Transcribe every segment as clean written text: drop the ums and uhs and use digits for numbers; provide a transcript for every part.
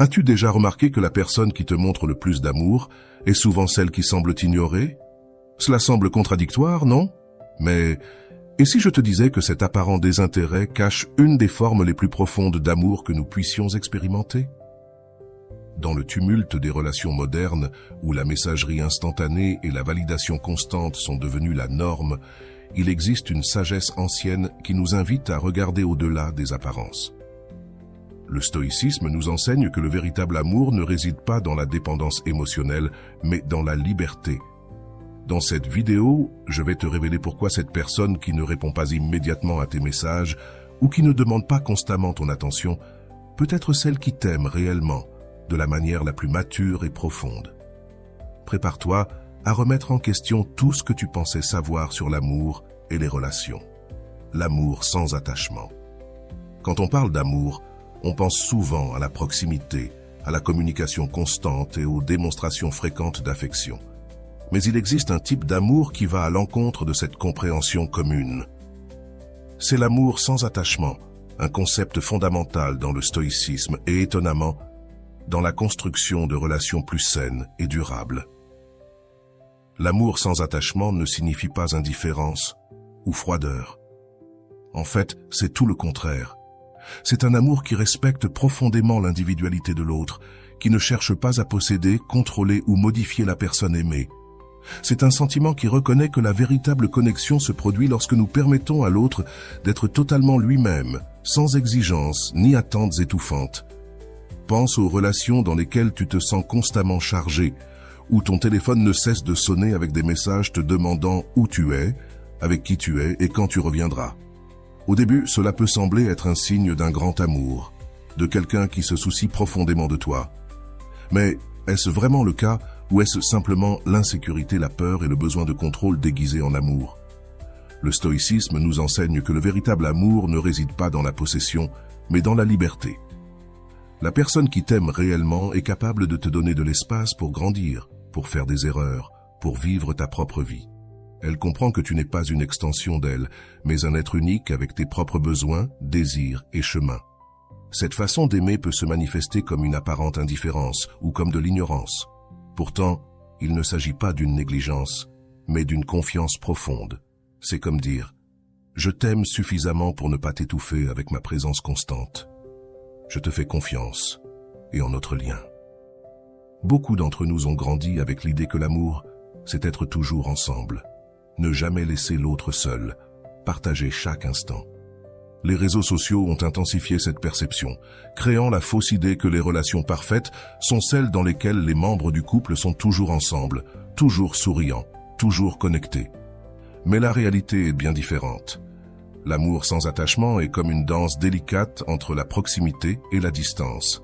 As-tu déjà remarqué que la personne qui te montre le plus d'amour est souvent celle qui semble t'ignorer? Cela semble contradictoire, non? Mais, et si je te disais que cet apparent désintérêt cache une des formes les plus profondes d'amour que nous puissions expérimenter? Dans le tumulte des relations modernes, où la messagerie instantanée et la validation constante sont devenues la norme, il existe une sagesse ancienne qui nous invite à regarder au-delà des apparences. Le stoïcisme nous enseigne que le véritable amour ne réside pas dans la dépendance émotionnelle, mais dans la liberté. Dans cette vidéo, je vais te révéler pourquoi cette personne qui ne répond pas immédiatement à tes messages ou qui ne demande pas constamment ton attention peut être celle qui t'aime réellement, de la manière la plus mature et profonde. Prépare-toi à remettre en question tout ce que tu pensais savoir sur l'amour et les relations. L'amour sans attachement. Quand on parle d'amour, on pense souvent à la proximité, à la communication constante et aux démonstrations fréquentes d'affection. Mais il existe un type d'amour qui va à l'encontre de cette compréhension commune. C'est l'amour sans attachement, un concept fondamental dans le stoïcisme et étonnamment, dans la construction de relations plus saines et durables. L'amour sans attachement ne signifie pas indifférence ou froideur. En fait, c'est tout le contraire. C'est un amour qui respecte profondément l'individualité de l'autre, qui ne cherche pas à posséder, contrôler ou modifier la personne aimée. C'est un sentiment qui reconnaît que la véritable connexion se produit lorsque nous permettons à l'autre d'être totalement lui-même, sans exigence ni attentes étouffantes. Pense aux relations dans lesquelles tu te sens constamment chargé, où ton téléphone ne cesse de sonner avec des messages te demandant où tu es, avec qui tu es et quand tu reviendras. Au début, cela peut sembler être un signe d'un grand amour, de quelqu'un qui se soucie profondément de toi. Mais est-ce vraiment le cas ou est-ce simplement l'insécurité, la peur et le besoin de contrôle déguisés en amour? Le stoïcisme nous enseigne que le véritable amour ne réside pas dans la possession, mais dans la liberté. La personne qui t'aime réellement est capable de te donner de l'espace pour grandir, pour faire des erreurs, pour vivre ta propre vie. Elle comprend que tu n'es pas une extension d'elle, mais un être unique avec tes propres besoins, désirs et chemins. Cette façon d'aimer peut se manifester comme une apparente indifférence ou comme de l'ignorance. Pourtant, il ne s'agit pas d'une négligence, mais d'une confiance profonde. C'est comme dire « Je t'aime suffisamment pour ne pas t'étouffer avec ma présence constante. Je te fais confiance et en notre lien. » Beaucoup d'entre nous ont grandi avec l'idée que l'amour, c'est être toujours ensemble. Ne jamais laisser l'autre seul, partager chaque instant. Les réseaux sociaux ont intensifié cette perception, créant la fausse idée que les relations parfaites sont celles dans lesquelles les membres du couple sont toujours ensemble, toujours souriants, toujours connectés. Mais la réalité est bien différente. L'amour sans attachement est comme une danse délicate entre la proximité et la distance.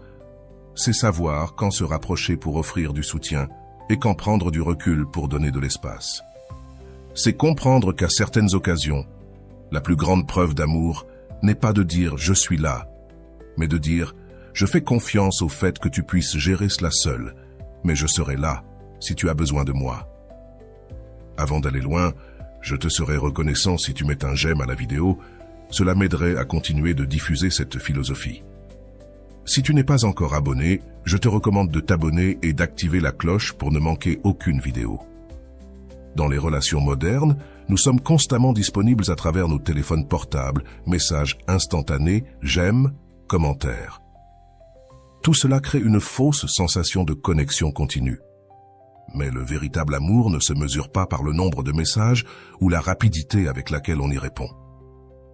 C'est savoir quand se rapprocher pour offrir du soutien et quand prendre du recul pour donner de l'espace. C'est comprendre qu'à certaines occasions, la plus grande preuve d'amour n'est pas de dire « je suis là », mais de dire « je fais confiance au fait que tu puisses gérer cela seul, mais je serai là si tu as besoin de moi ». Avant d'aller loin, je te serais reconnaissant si tu mets un j'aime à la vidéo, cela m'aiderait à continuer de diffuser cette philosophie. Si tu n'es pas encore abonné, je te recommande de t'abonner et d'activer la cloche pour ne manquer aucune vidéo. Dans les relations modernes, nous sommes constamment disponibles à travers nos téléphones portables, messages instantanés, j'aime, commentaires. Tout cela crée une fausse sensation de connexion continue. Mais le véritable amour ne se mesure pas par le nombre de messages ou la rapidité avec laquelle on y répond.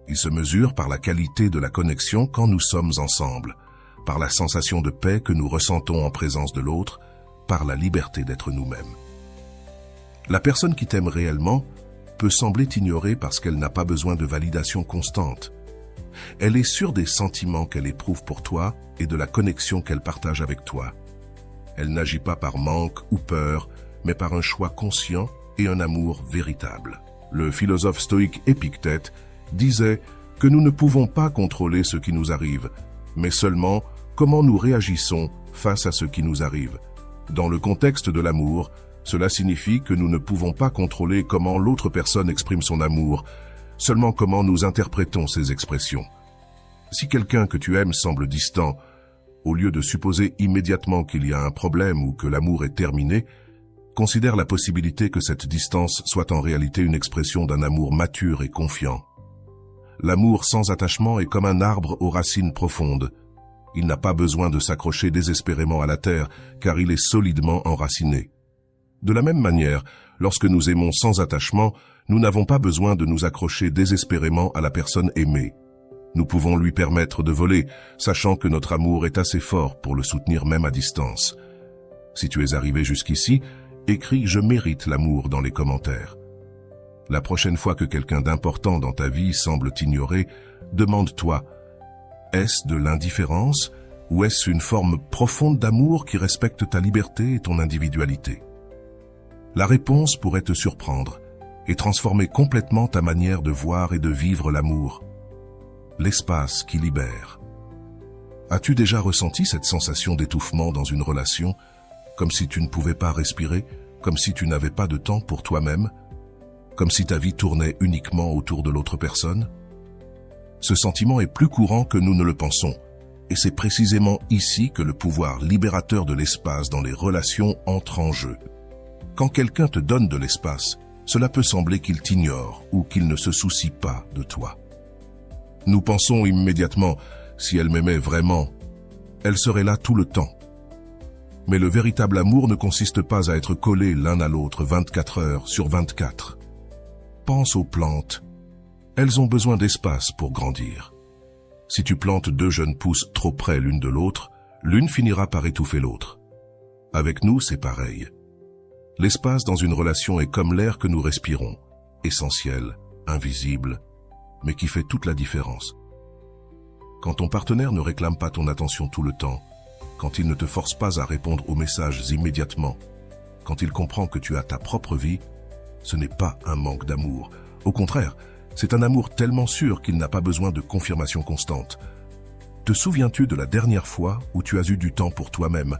Il se mesure par la qualité de la connexion quand nous sommes ensemble, par la sensation de paix que nous ressentons en présence de l'autre, par la liberté d'être nous-mêmes. La personne qui t'aime réellement peut sembler t'ignorer parce qu'elle n'a pas besoin de validation constante. Elle est sûre des sentiments qu'elle éprouve pour toi et de la connexion qu'elle partage avec toi. Elle n'agit pas par manque ou peur, mais par un choix conscient et un amour véritable. Le philosophe stoïque Épictète disait que nous ne pouvons pas contrôler ce qui nous arrive, mais seulement comment nous réagissons face à ce qui nous arrive. Dans le contexte de l'amour, cela signifie que nous ne pouvons pas contrôler comment l'autre personne exprime son amour, seulement comment nous interprétons ces expressions. Si quelqu'un que tu aimes semble distant, Au lieu de supposer immédiatement qu'il y a un problème ou que l'amour est terminé, considère la possibilité que cette distance soit en réalité une expression d'un amour mature et confiant. L'amour sans attachement est comme un arbre aux racines profondes. Il n'a pas besoin de s'accrocher désespérément à la terre, car il est solidement enraciné. De la même manière, lorsque nous aimons sans attachement, nous n'avons pas besoin de nous accrocher désespérément à la personne aimée. Nous pouvons lui permettre de voler, sachant que notre amour est assez fort pour le soutenir même à distance. Si tu es arrivé jusqu'ici, écris « Je mérite l'amour » dans les commentaires. La prochaine fois que quelqu'un d'important dans ta vie semble t'ignorer, demande-toi « Est-ce de l'indifférence ou est-ce une forme profonde d'amour qui respecte ta liberté et ton individualité ?» La réponse pourrait te surprendre et transformer complètement ta manière de voir et de vivre l'amour. L'espace qui libère. As-tu déjà ressenti cette sensation d'étouffement dans une relation, comme si tu ne pouvais pas respirer, comme si tu n'avais pas de temps pour toi-même, comme si ta vie tournait uniquement autour de l'autre personne? Ce sentiment est plus courant que nous ne le pensons, et c'est précisément ici que le pouvoir libérateur de l'espace dans les relations entre en jeu. Quand quelqu'un te donne de l'espace, cela peut sembler qu'il t'ignore ou qu'il ne se soucie pas de toi. Nous pensons immédiatement, si elle m'aimait vraiment, elle serait là tout le temps. Mais le véritable amour ne consiste pas à être collés l'un à l'autre 24 heures sur 24. Pense aux plantes. Elles ont besoin d'espace pour grandir. Si tu plantes deux jeunes pousses trop près l'une de l'autre, l'une finira par étouffer l'autre. Avec nous, c'est pareil. L'espace dans une relation est comme l'air que nous respirons, essentiel, invisible, mais qui fait toute la différence. Quand ton partenaire ne réclame pas ton attention tout le temps, quand il ne te force pas à répondre aux messages immédiatement, quand il comprend que tu as ta propre vie, ce n'est pas un manque d'amour. Au contraire, c'est un amour tellement sûr qu'il n'a pas besoin de confirmation constante. Te souviens-tu de la dernière fois où tu as eu du temps pour toi-même,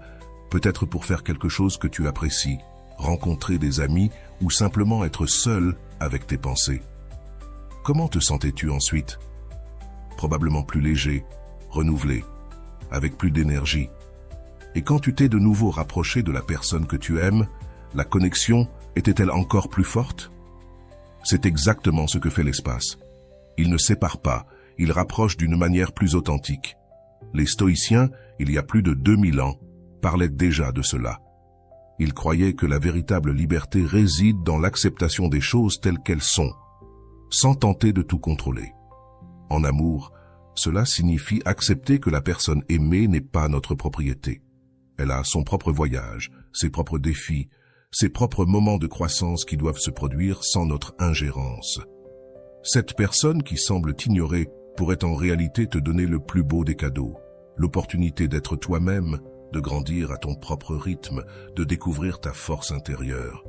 peut-être pour faire quelque chose que tu apprécies, rencontrer des amis ou simplement être seul avec tes pensées? Comment te sentais-tu ensuite? Probablement plus léger, renouvelé, avec plus d'énergie. Et quand tu t'es de nouveau rapproché de la personne que tu aimes, la connexion était-elle encore plus forte? C'est exactement ce que fait l'espace. Il ne sépare pas, il rapproche d'une manière plus authentique. Les stoïciens, il y a plus de 2000 ans, parlaient déjà de cela. Ils croyaient que la véritable liberté réside dans l'acceptation des choses telles qu'elles sont, sans tenter de tout contrôler. En amour, cela signifie accepter que la personne aimée n'est pas notre propriété. Elle a son propre voyage, ses propres défis, ses propres moments de croissance qui doivent se produire sans notre ingérence. Cette personne qui semble t'ignorer pourrait en réalité te donner le plus beau des cadeaux, l'opportunité d'être toi-même, de grandir à ton propre rythme, de découvrir ta force intérieure.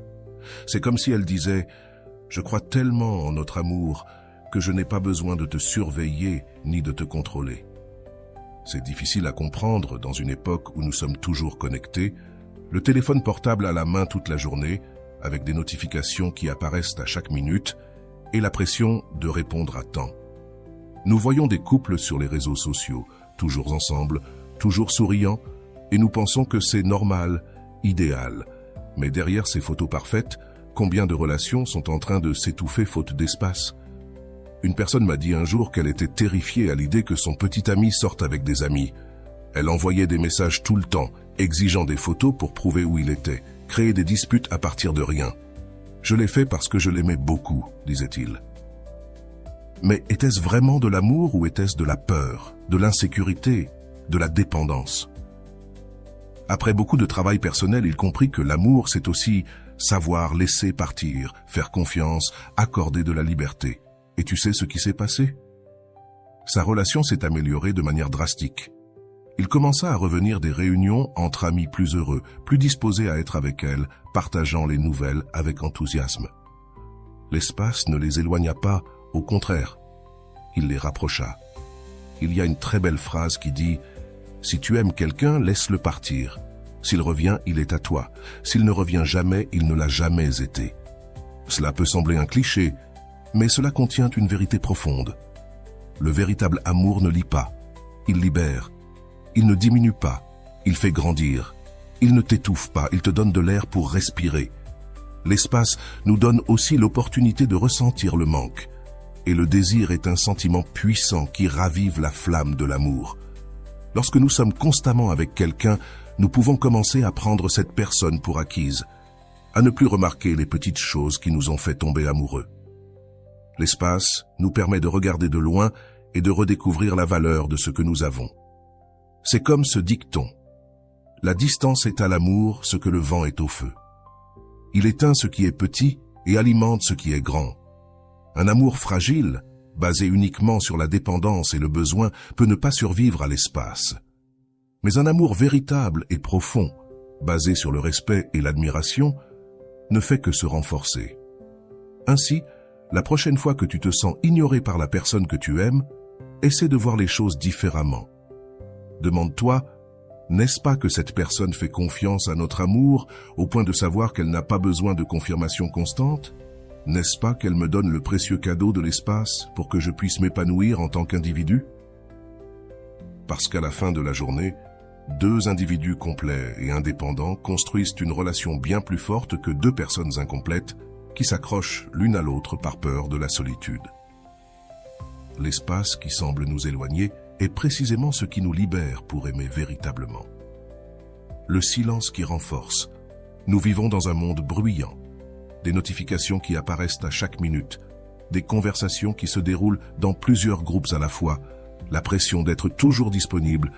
C'est comme si elle disait « Je crois tellement en notre amour que je n'ai pas besoin de te surveiller ni de te contrôler. » C'est difficile à comprendre dans une époque où nous sommes toujours connectés, le téléphone portable à la main toute la journée, avec des notifications qui apparaissent à chaque minute, et la pression de répondre à temps. Nous voyons des couples sur les réseaux sociaux, toujours ensemble, toujours souriants, et nous pensons que c'est normal, idéal. Mais derrière ces photos parfaites, combien de relations sont en train de s'étouffer faute d'espace? Une personne m'a dit un jour qu'elle était terrifiée à l'idée que son petit ami sorte avec des amis. Elle envoyait des messages tout le temps, exigeant des photos pour prouver où il était, créer des disputes à partir de rien. Je l'ai fait parce que je l'aimais beaucoup, disait-il. Mais était-ce vraiment de l'amour ou était-ce de la peur, de l'insécurité, de la dépendance? Après beaucoup de travail personnel, il comprit que l'amour, c'est aussi savoir laisser partir, faire confiance, accorder de la liberté. Et tu sais ce qui s'est passé? Sa relation s'est améliorée de manière drastique. Il commença à revenir des réunions entre amis plus heureux, plus disposés à être avec elle, partageant les nouvelles avec enthousiasme. L'espace ne les éloigna pas, au contraire, il les rapprocha. Il y a une très belle phrase qui dit « Si tu aimes quelqu'un, laisse-le partir. S'il revient, il est à toi. S'il ne revient jamais, il ne l'a jamais été. » Cela peut sembler un cliché, mais cela contient une vérité profonde. Le véritable amour ne lie pas, il libère. Il ne diminue pas, il fait grandir. Il ne t'étouffe pas, il te donne de l'air pour respirer. L'espace nous donne aussi l'opportunité de ressentir le manque. Et le désir est un sentiment puissant qui ravive la flamme de l'amour. Lorsque nous sommes constamment avec quelqu'un, nous pouvons commencer à prendre cette personne pour acquise, à ne plus remarquer les petites choses qui nous ont fait tomber amoureux. L'espace nous permet de regarder de loin et de redécouvrir la valeur de ce que nous avons. C'est comme ce dicton. La distance est à l'amour ce que le vent est au feu. Il éteint ce qui est petit et alimente ce qui est grand. Un amour fragile, basé uniquement sur la dépendance et le besoin, peut ne pas survivre à l'espace. Mais un amour véritable et profond, basé sur le respect et l'admiration, ne fait que se renforcer. Ainsi, la prochaine fois que tu te sens ignoré par la personne que tu aimes, essaie de voir les choses différemment. Demande-toi, n'est-ce pas que cette personne fait confiance à notre amour au point de savoir qu'elle n'a pas besoin de confirmation constante? N'est-ce pas qu'elle me donne le précieux cadeau de l'espace pour que je puisse m'épanouir en tant qu'individu? Parce qu'à la fin de la journée, deux individus complets et indépendants construisent une relation bien plus forte que deux personnes incomplètes qui s'accrochent l'une à l'autre par peur de la solitude. L'espace qui semble nous éloigner est précisément ce qui nous libère pour aimer véritablement. Le silence qui renforce. Nous vivons dans un monde bruyant. Des notifications qui apparaissent à chaque minute, des conversations qui se déroulent dans plusieurs groupes à la fois, la pression d'être toujours disponible,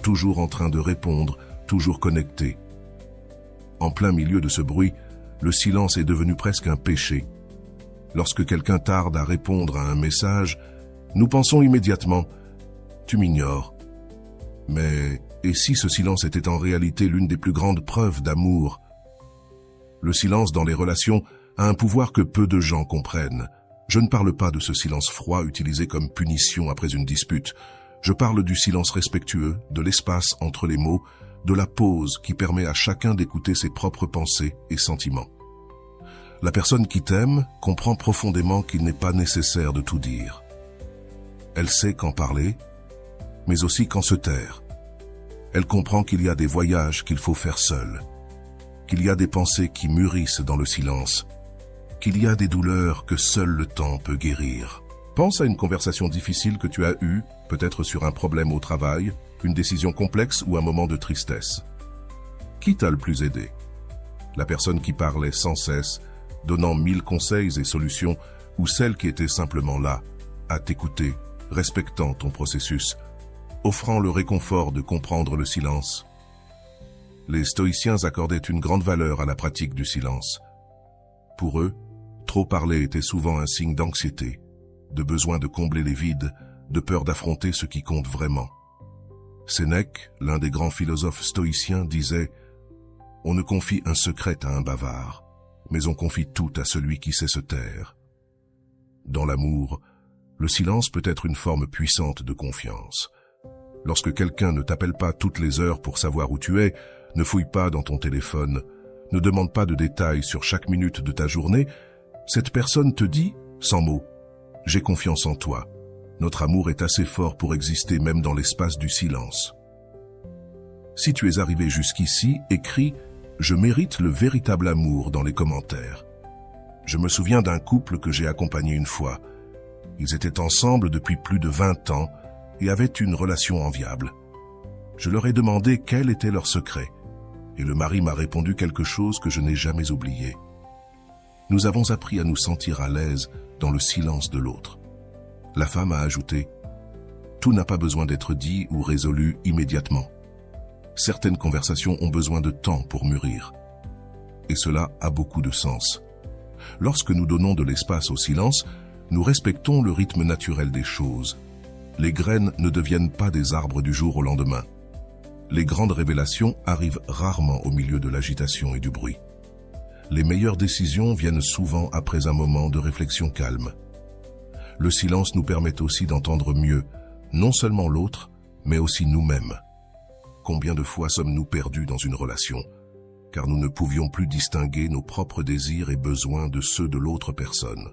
toujours en train de répondre, toujours connecté. En plein milieu de ce bruit, le silence est devenu presque un péché. Lorsque quelqu'un tarde à répondre à un message, nous pensons immédiatement « tu m'ignores ». Mais et si ce silence était en réalité l'une des plus grandes preuves d'amour? Le silence dans les relations a un pouvoir que peu de gens comprennent. Je ne parle pas de ce silence froid utilisé comme punition après une dispute. Je parle du silence respectueux, de l'espace entre les mots, de la pause qui permet à chacun d'écouter ses propres pensées et sentiments. La personne qui t'aime comprend profondément qu'il n'est pas nécessaire de tout dire. Elle sait quand parler, mais aussi quand se taire. Elle comprend qu'il y a des voyages qu'il faut faire seul, qu'il y a des pensées qui mûrissent dans le silence, qu'il y a des douleurs que seul le temps peut guérir. Pense à une conversation difficile que tu as eue, peut-être sur un problème au travail, une décision complexe ou un moment de tristesse. Qui t'a le plus aidé? La personne qui parlait sans cesse, donnant 1000 conseils et solutions, ou celle qui était simplement là, à t'écouter, respectant ton processus, offrant le réconfort de comprendre le silence? Les stoïciens accordaient une grande valeur à la pratique du silence. Pour eux, trop parler était souvent un signe d'anxiété, de besoin de combler les vides, de peur d'affronter ce qui compte vraiment. Sénèque, l'un des grands philosophes stoïciens, disait « On ne confie un secret à un bavard, mais on confie tout à celui qui sait se taire. » Dans l'amour, le silence peut être une forme puissante de confiance. Lorsque quelqu'un ne t'appelle pas toutes les heures pour savoir où tu es, ne fouille pas dans ton téléphone, ne demande pas de détails sur chaque minute de ta journée, cette personne te dit, sans mots, « J'ai confiance en toi. Notre amour est assez fort pour exister même dans l'espace du silence. » Si tu es arrivé jusqu'ici, écris « Je mérite le véritable amour » dans les commentaires. Je me souviens d'un couple que j'ai accompagné une fois. Ils étaient ensemble depuis plus de 20 ans et avaient une relation enviable. Je leur ai demandé quel était leur secret, et le mari m'a répondu quelque chose que je n'ai jamais oublié. Nous avons appris à nous sentir à l'aise dans le silence de l'autre. La femme a ajouté « Tout n'a pas besoin d'être dit ou résolu immédiatement. Certaines conversations ont besoin de temps pour mûrir. » Et cela a beaucoup de sens. Lorsque nous donnons de l'espace au silence, nous respectons le rythme naturel des choses. Les graines ne deviennent pas des arbres du jour au lendemain. Les grandes révélations arrivent rarement au milieu de l'agitation et du bruit. Les meilleures décisions viennent souvent après un moment de réflexion calme. Le silence nous permet aussi d'entendre mieux, non seulement l'autre, mais aussi nous-mêmes. Combien de fois sommes-nous perdus dans une relation, car nous ne pouvions plus distinguer nos propres désirs et besoins de ceux de l'autre personne.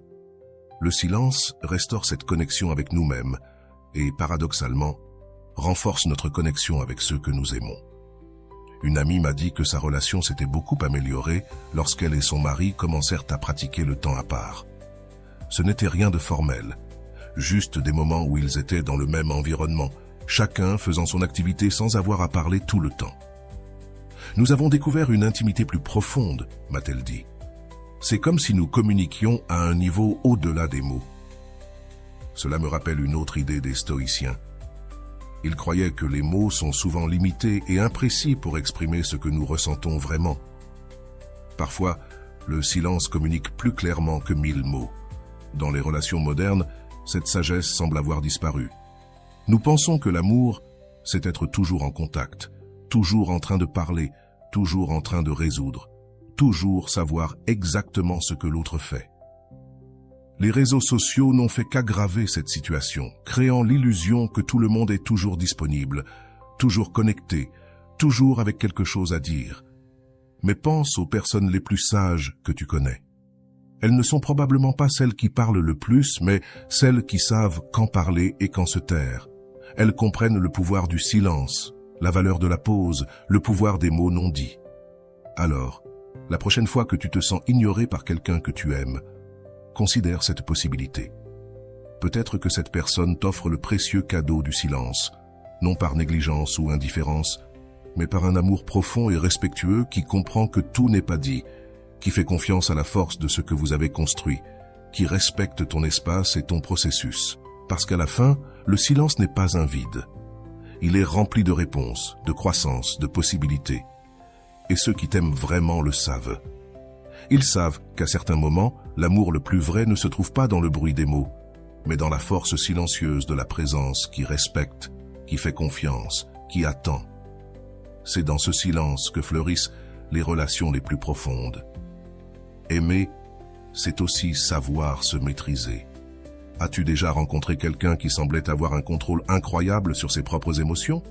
Le silence restaure cette connexion avec nous-mêmes et, paradoxalement, renforce notre connexion avec ceux que nous aimons. Une amie m'a dit que sa relation s'était beaucoup améliorée lorsqu'elle et son mari commencèrent à pratiquer le temps à part. Ce n'était rien de formel, juste des moments où ils étaient dans le même environnement, chacun faisant son activité sans avoir à parler tout le temps. Nous avons découvert une intimité plus profonde, m'a-t-elle dit. C'est comme si nous communiquions à un niveau au-delà des mots. Cela me rappelle une autre idée des stoïciens. Ils croyaient que les mots sont souvent limités et imprécis pour exprimer ce que nous ressentons vraiment. Parfois, le silence communique plus clairement que 1000 mots. Dans les relations modernes, cette sagesse semble avoir disparu. Nous pensons que l'amour, c'est être toujours en contact, toujours en train de parler, toujours en train de résoudre, toujours savoir exactement ce que l'autre fait. Les réseaux sociaux n'ont fait qu'aggraver cette situation, créant l'illusion que tout le monde est toujours disponible, toujours connecté, toujours avec quelque chose à dire. Mais pense aux personnes les plus sages que tu connais. Elles ne sont probablement pas celles qui parlent le plus, mais celles qui savent quand parler et quand se taire. Elles comprennent le pouvoir du silence, la valeur de la pause, le pouvoir des mots non dits. Alors, la prochaine fois que tu te sens ignoré par quelqu'un que tu aimes, considère cette possibilité. Peut-être que cette personne t'offre le précieux cadeau du silence, non par négligence ou indifférence, mais par un amour profond et respectueux qui comprend que tout n'est pas dit, qui fait confiance à la force de ce que vous avez construit, qui respecte ton espace et ton processus. Parce qu'à la fin, le silence n'est pas un vide. Il est rempli de réponses, de croissance, de possibilités. Et ceux qui t'aiment vraiment le savent. Ils savent qu'à certains moments, l'amour le plus vrai ne se trouve pas dans le bruit des mots, mais dans la force silencieuse de la présence qui respecte, qui fait confiance, qui attend. C'est dans ce silence que fleurissent les relations les plus profondes. Aimer, c'est aussi savoir se maîtriser. As-tu déjà rencontré quelqu'un qui semblait avoir un contrôle incroyable sur ses propres émotions?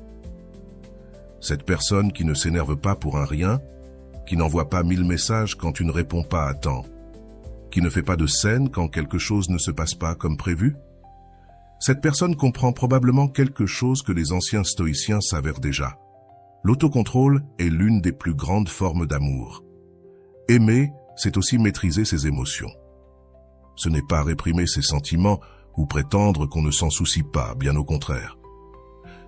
Cette personne qui ne s'énerve pas pour un rien, qui n'envoie pas 1000 messages quand tu ne réponds pas à temps, qui ne fait pas de scène quand quelque chose ne se passe pas comme prévu? Cette personne comprend probablement quelque chose que les anciens stoïciens savaient déjà. L'autocontrôle est l'une des plus grandes formes d'amour. Aimer, c'est aussi maîtriser ses émotions. Ce n'est pas réprimer ses sentiments ou prétendre qu'on ne s'en soucie pas, bien au contraire.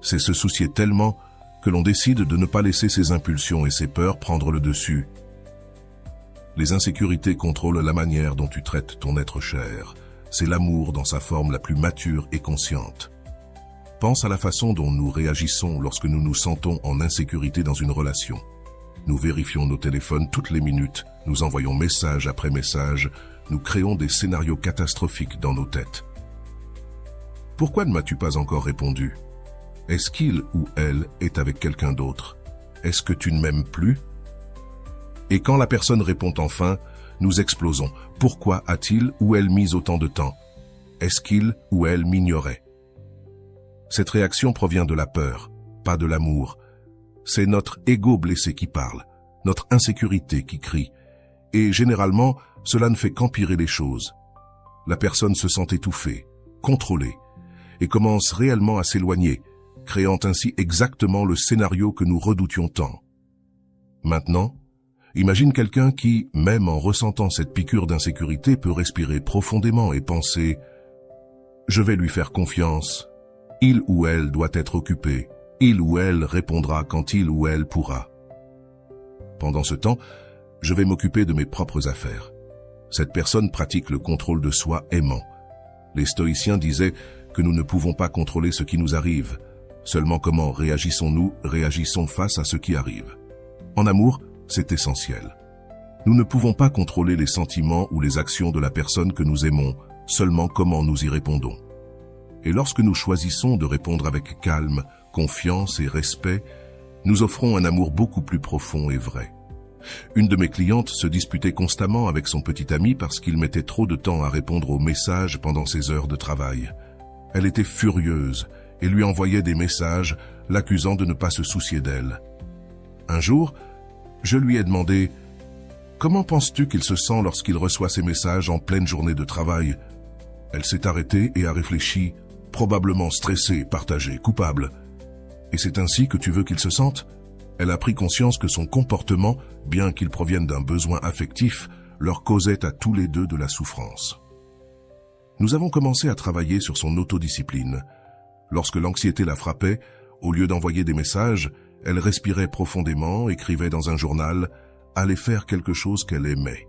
C'est se soucier tellement que l'on décide de ne pas laisser ses impulsions et ses peurs prendre le dessus. Les insécurités contrôlent la manière dont tu traites ton être cher. C'est l'amour dans sa forme la plus mature et consciente. Pense à la façon dont nous réagissons lorsque nous nous sentons en insécurité dans une relation. Nous vérifions nos téléphones toutes les minutes, nous envoyons message après message, nous créons des scénarios catastrophiques dans nos têtes. Pourquoi ne m'as-tu pas encore répondu? Est-ce qu'il ou elle est avec quelqu'un d'autre? Est-ce que tu ne m'aimes plus? Et quand la personne répond enfin, nous explosons. Pourquoi a-t-il ou elle mis autant de temps? Est-ce qu'il ou elle m'ignorait? Cette réaction provient de la peur, pas de l'amour. C'est notre ego blessé qui parle, notre insécurité qui crie. Et généralement, cela ne fait qu'empirer les choses. La personne se sent étouffée, contrôlée, et commence réellement à s'éloigner, créant ainsi exactement le scénario que nous redoutions tant. Maintenant, imagine quelqu'un qui, même en ressentant cette piqûre d'insécurité, peut respirer profondément et penser « Je vais lui faire confiance. Il ou elle doit être occupé. Il ou elle répondra quand il ou elle pourra. » Pendant ce temps, je vais m'occuper de mes propres affaires. Cette personne pratique le contrôle de soi aimant. Les stoïciens disaient que nous ne pouvons pas contrôler ce qui nous arrive. Seulement comment réagissons-nous, réagissons face à ce qui arrive. En amour, c'est essentiel. Nous ne pouvons pas contrôler les sentiments ou les actions de la personne que nous aimons, seulement comment nous y répondons. Et lorsque nous choisissons de répondre avec calme, confiance et respect, nous offrons un amour beaucoup plus profond et vrai. Une de mes clientes se disputait constamment avec son petit ami parce qu'il mettait trop de temps à répondre aux messages pendant ses heures de travail. Elle était furieuse et lui envoyait des messages, l'accusant de ne pas se soucier d'elle. Un jour, je lui ai demandé « Comment penses-tu qu'il se sent lorsqu'il reçoit ces messages en pleine journée de travail ?» Elle s'est arrêtée et a réfléchi, probablement stressée, partagée, coupable. Et c'est ainsi que tu veux qu'il se sente? Elle a pris conscience que son comportement, bien qu'il provienne d'un besoin affectif, leur causait à tous les deux de la souffrance. Nous avons commencé à travailler sur son autodiscipline. Lorsque l'anxiété la frappait, au lieu d'envoyer des messages, elle respirait profondément, écrivait dans un journal, allait faire quelque chose qu'elle aimait.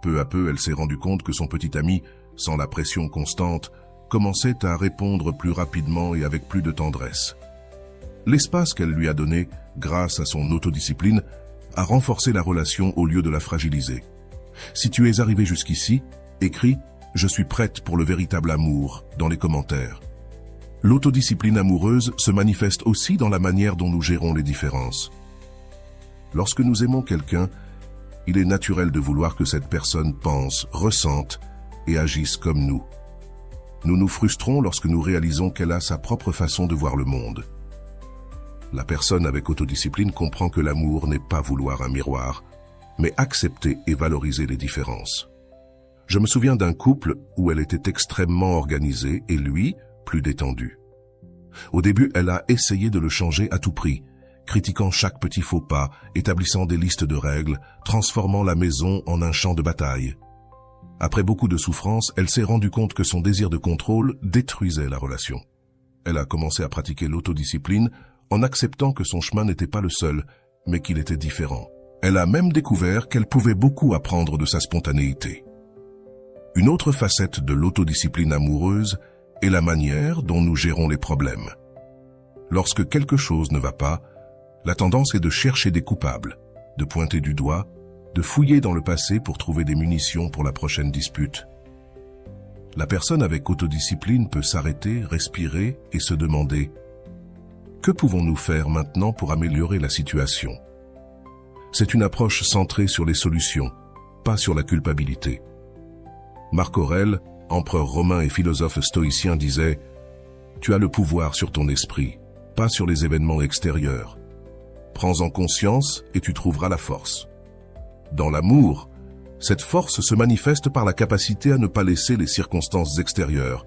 Peu à peu, elle s'est rendue compte que son petit ami, sans la pression constante, commençait à répondre plus rapidement et avec plus de tendresse. L'espace qu'elle lui a donné, grâce à son autodiscipline, a renforcé la relation au lieu de la fragiliser. Si tu es arrivé jusqu'ici, écris « Je suis prête pour le véritable amour » dans les commentaires. L'autodiscipline amoureuse se manifeste aussi dans la manière dont nous gérons les différences. Lorsque nous aimons quelqu'un, il est naturel de vouloir que cette personne pense, ressente et agisse comme nous. Nous nous frustrons lorsque nous réalisons qu'elle a sa propre façon de voir le monde. La personne avec autodiscipline comprend que l'amour n'est pas vouloir un miroir, mais accepter et valoriser les différences. Je me souviens d'un couple où elle était extrêmement organisée et lui, plus détendu. Au début, elle a essayé de le changer à tout prix, critiquant chaque petit faux pas, établissant des listes de règles, transformant la maison en un champ de bataille. Après beaucoup de souffrance, elle s'est rendue compte que son désir de contrôle détruisait la relation. Elle a commencé à pratiquer l'autodiscipline en acceptant que son chemin n'était pas le seul, mais qu'il était différent. Elle a même découvert qu'elle pouvait beaucoup apprendre de sa spontanéité. Une autre facette de l'autodiscipline amoureuse est la manière dont nous gérons les problèmes. Lorsque quelque chose ne va pas, la tendance est de chercher des coupables, de pointer du doigt, de fouiller dans le passé pour trouver des munitions pour la prochaine dispute. La personne avec autodiscipline peut s'arrêter, respirer et se demander « Que pouvons-nous faire maintenant pour améliorer la situation ?» C'est une approche centrée sur les solutions, pas sur la culpabilité. Marc Aurèle, empereur romain et philosophe stoïcien, disait « Tu as le pouvoir sur ton esprit, pas sur les événements extérieurs. Prends-en conscience et tu trouveras la force. » Dans l'amour, cette force se manifeste par la capacité à ne pas laisser les circonstances extérieures,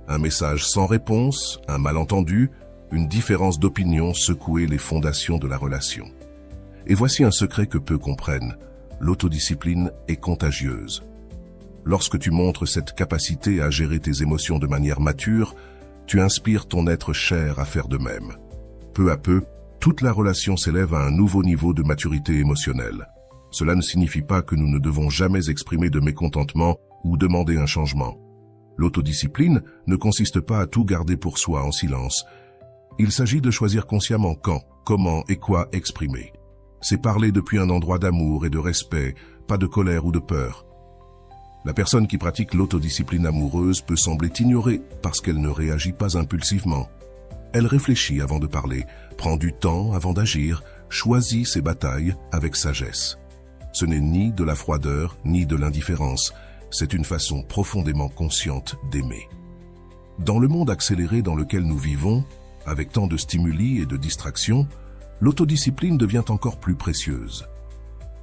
un message sans réponse, un malentendu, une différence d'opinion secouer les fondations de la relation. Et voici un secret que peu comprennent, l'autodiscipline est contagieuse. Lorsque tu montres cette capacité à gérer tes émotions de manière mature, tu inspires ton être cher à faire de même. Peu à peu, toute la relation s'élève à un nouveau niveau de maturité émotionnelle. Cela ne signifie pas que nous ne devons jamais exprimer de mécontentement ou demander un changement. L'autodiscipline ne consiste pas à tout garder pour soi en silence. Il s'agit de choisir consciemment quand, comment et quoi exprimer. C'est parler depuis un endroit d'amour et de respect, pas de colère ou de peur. La personne qui pratique l'autodiscipline amoureuse peut sembler ignorée parce qu'elle ne réagit pas impulsivement. Elle réfléchit avant de parler, prend du temps avant d'agir, choisit ses batailles avec sagesse. Ce n'est ni de la froideur ni de l'indifférence, c'est une façon profondément consciente d'aimer. Dans le monde accéléré dans lequel nous vivons, avec tant de stimuli et de distractions, l'autodiscipline devient encore plus précieuse.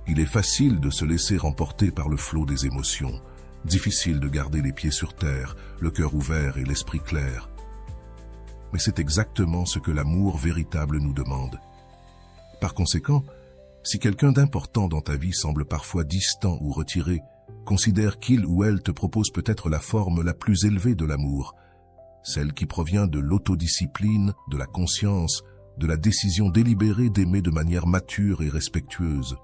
Il est facile de se laisser emporter par le flot des émotions, difficile de garder les pieds sur terre, le cœur ouvert et l'esprit clair. Mais c'est exactement ce que l'amour véritable nous demande. Par conséquent, si quelqu'un d'important dans ta vie semble parfois distant ou retiré, considère qu'il ou elle te propose peut-être la forme la plus élevée de l'amour, celle qui provient de l'autodiscipline, de la conscience, de la décision délibérée d'aimer de manière mature et respectueuse.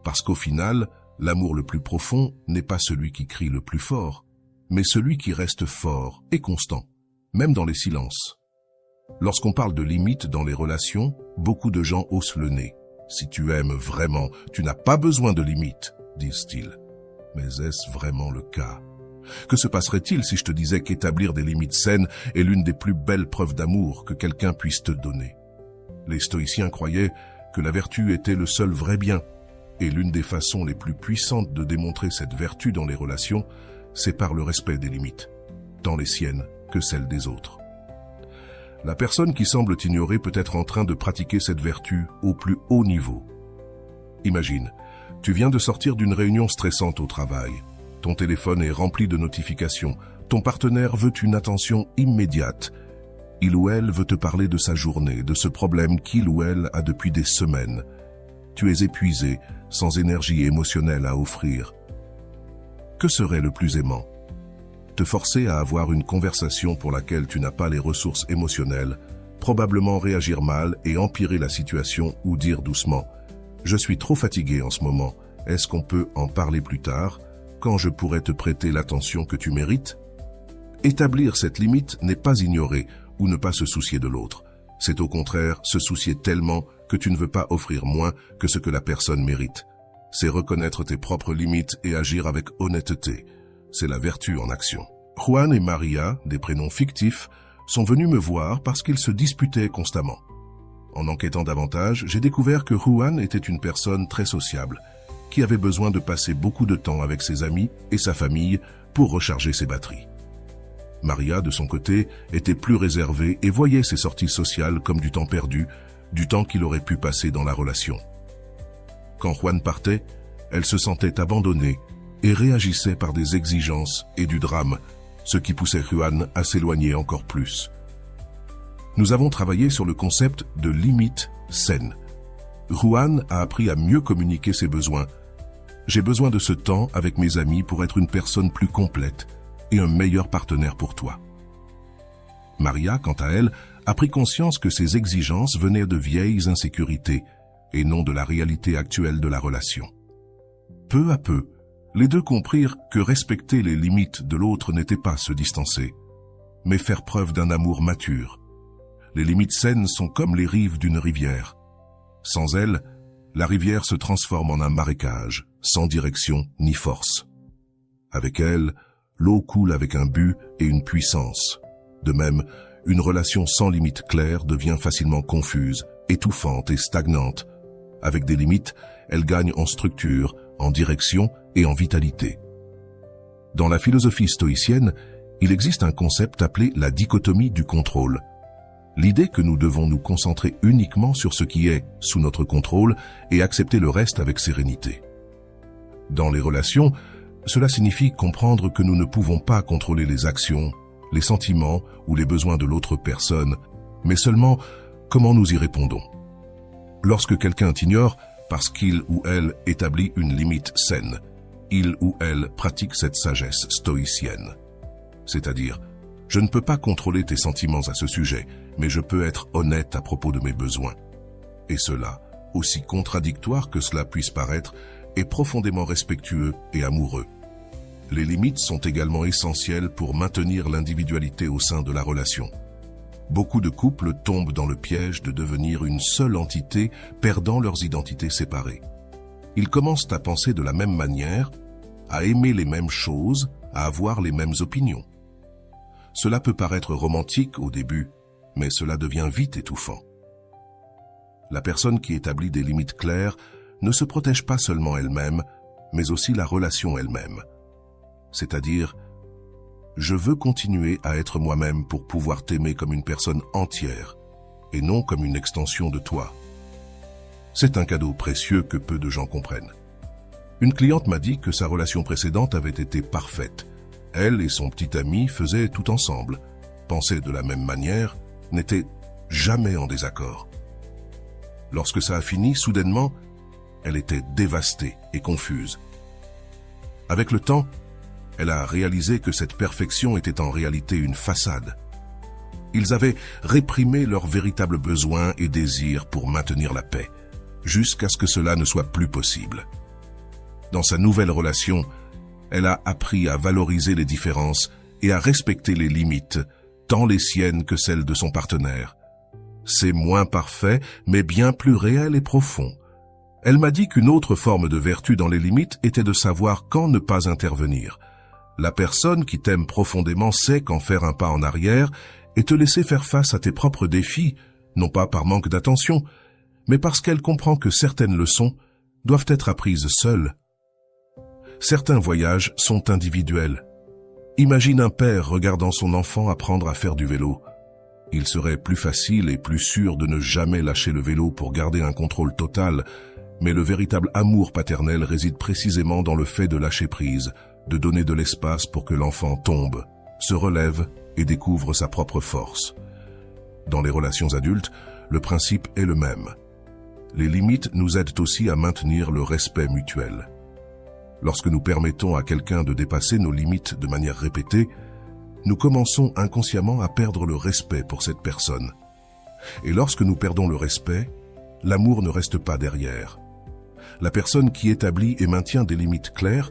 Parce qu'au final, l'amour le plus profond n'est pas celui qui crie le plus fort, mais celui qui reste fort et constant, même dans les silences. Lorsqu'on parle de limites dans les relations, beaucoup de gens haussent le nez. Si tu aimes vraiment, tu n'as pas besoin de limites, disent-ils. Mais est-ce vraiment le cas? Que se passerait-il si je te disais qu'établir des limites saines est l'une des plus belles preuves d'amour que quelqu'un puisse te donner? Les stoïciens croyaient que la vertu était le seul vrai bien, et l'une des façons les plus puissantes de démontrer cette vertu dans les relations, c'est par le respect des limites, tant les siennes que celles des autres. La personne qui semble t'ignorer peut être en train de pratiquer cette vertu au plus haut niveau. Imagine, tu viens de sortir d'une réunion stressante au travail. Ton téléphone est rempli de notifications. Ton partenaire veut une attention immédiate. Il ou elle veut te parler de sa journée, de ce problème qu'il ou elle a depuis des semaines. Tu es épuisé, sans énergie émotionnelle à offrir. Que serait le plus aimant? Te forcer à avoir une conversation pour laquelle tu n'as pas les ressources émotionnelles, probablement réagir mal et empirer la situation ou dire doucement « Je suis trop fatigué en ce moment, est-ce qu'on peut en parler plus tard, quand je pourrais te prêter l'attention que tu mérites ?» Établir cette limite n'est pas ignorer ou ne pas se soucier de l'autre. C'est au contraire se soucier tellement que tu ne veux pas offrir moins que ce que la personne mérite. C'est reconnaître tes propres limites et agir avec honnêteté. C'est la vertu en action. Juan et Maria, des prénoms fictifs, sont venus me voir parce qu'ils se disputaient constamment. En enquêtant davantage, j'ai découvert que Juan était une personne très sociable, qui avait besoin de passer beaucoup de temps avec ses amis et sa famille pour recharger ses batteries. Maria, de son côté, était plus réservée et voyait ses sorties sociales comme du temps perdu, du temps qu'il aurait pu passer dans la relation. Quand Juan partait, elle se sentait abandonnée et réagissait par des exigences et du drame, ce qui poussait Juan à s'éloigner encore plus. Nous avons travaillé sur le concept de limite saine. Juan a appris à mieux communiquer ses besoins. J'ai besoin de ce temps avec mes amis pour être une personne plus complète et un meilleur partenaire pour toi. Maria, quant à elle, a pris conscience que ses exigences venaient de vieilles insécurités et non de la réalité actuelle de la relation. Peu à peu, les deux comprirent que respecter les limites de l'autre n'était pas se distancer, mais faire preuve d'un amour mature. Les limites saines sont comme les rives d'une rivière. Sans elles, la rivière se transforme en un marécage, sans direction ni force. Avec elles, l'eau coule avec un but et une puissance. De même, une relation sans limite claire devient facilement confuse, étouffante et stagnante. Avec des limites, elle gagne en structure, en direction et en vitalité. Dans la philosophie stoïcienne, il existe un concept appelé la dichotomie du contrôle. L'idée que nous devons nous concentrer uniquement sur ce qui est sous notre contrôle et accepter le reste avec sérénité. Dans les relations, cela signifie comprendre que nous ne pouvons pas contrôler les actions, les sentiments ou les besoins de l'autre personne, mais seulement comment nous y répondons. Lorsque quelqu'un t'ignore parce qu'il ou elle établit une limite saine, il ou elle pratique cette sagesse stoïcienne. C'est-à-dire, je ne peux pas contrôler tes sentiments à ce sujet, mais je peux être honnête à propos de mes besoins. Et cela, aussi contradictoire que cela puisse paraître, est profondément respectueux et amoureux. Les limites sont également essentielles pour maintenir l'individualité au sein de la relation. Beaucoup de couples tombent dans le piège de devenir une seule entité, perdant leurs identités séparées. Ils commencent à penser de la même manière, à aimer les mêmes choses, à avoir les mêmes opinions. Cela peut paraître romantique au début, mais cela devient vite étouffant. La personne qui établit des limites claires ne se protège pas seulement elle-même, mais aussi la relation elle-même. C'est-à-dire, je veux continuer à être moi-même pour pouvoir t'aimer comme une personne entière, et non comme une extension de toi. C'est un cadeau précieux que peu de gens comprennent. Une cliente m'a dit que sa relation précédente avait été parfaite. Elle et son petit ami faisaient tout ensemble, pensaient de la même manière, n'étaient jamais en désaccord. Lorsque ça a fini, soudainement, elle était dévastée et confuse. Avec le temps, elle a réalisé que cette perfection était en réalité une façade. Ils avaient réprimé leurs véritables besoins et désirs pour maintenir la paix, jusqu'à ce que cela ne soit plus possible. Dans sa nouvelle relation, elle a appris à valoriser les différences et à respecter les limites, tant les siennes que celles de son partenaire. C'est moins parfait, mais bien plus réel et profond. Elle m'a dit qu'une autre forme de vertu dans les limites était de savoir quand ne pas intervenir. La personne qui t'aime profondément sait quand faire un pas en arrière et te laisser faire face à tes propres défis, non pas par manque d'attention, mais parce qu'elle comprend que certaines leçons doivent être apprises seules. Certains voyages sont individuels. Imagine un père regardant son enfant apprendre à faire du vélo. Il serait plus facile et plus sûr de ne jamais lâcher le vélo pour garder un contrôle total, mais le véritable amour paternel réside précisément dans le fait de lâcher prise, de donner de l'espace pour que l'enfant tombe, se relève et découvre sa propre force. Dans les relations adultes, le principe est le même. Les limites nous aident aussi à maintenir le respect mutuel. Lorsque nous permettons à quelqu'un de dépasser nos limites de manière répétée, nous commençons inconsciemment à perdre le respect pour cette personne. Et lorsque nous perdons le respect, l'amour ne reste pas derrière. La personne qui établit et maintient des limites claires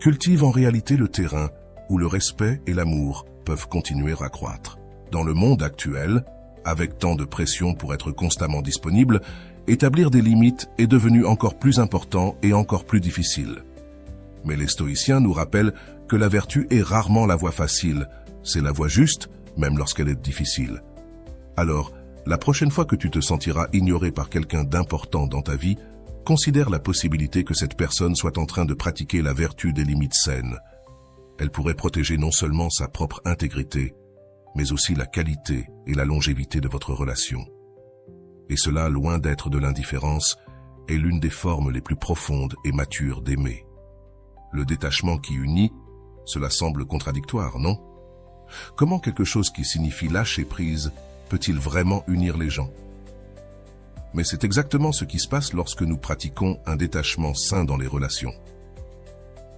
cultive en réalité le terrain où le respect et l'amour peuvent continuer à croître. Dans le monde actuel, avec tant de pression pour être constamment disponible, établir des limites est devenu encore plus important et encore plus difficile. Mais les stoïciens nous rappellent que la vertu est rarement la voie facile, c'est la voie juste, même lorsqu'elle est difficile. Alors, la prochaine fois que tu te sentiras ignoré par quelqu'un d'important dans ta vie, considère la possibilité que cette personne soit en train de pratiquer la vertu des limites saines. Elle pourrait protéger non seulement sa propre intégrité, mais aussi la qualité et la longévité de votre relation. Et cela, loin d'être de l'indifférence, est l'une des formes les plus profondes et matures d'aimer. Le détachement qui unit, cela semble contradictoire, non? Comment quelque chose qui signifie lâcher prise peut-il vraiment unir les gens? Mais c'est exactement ce qui se passe lorsque nous pratiquons un détachement sain dans les relations.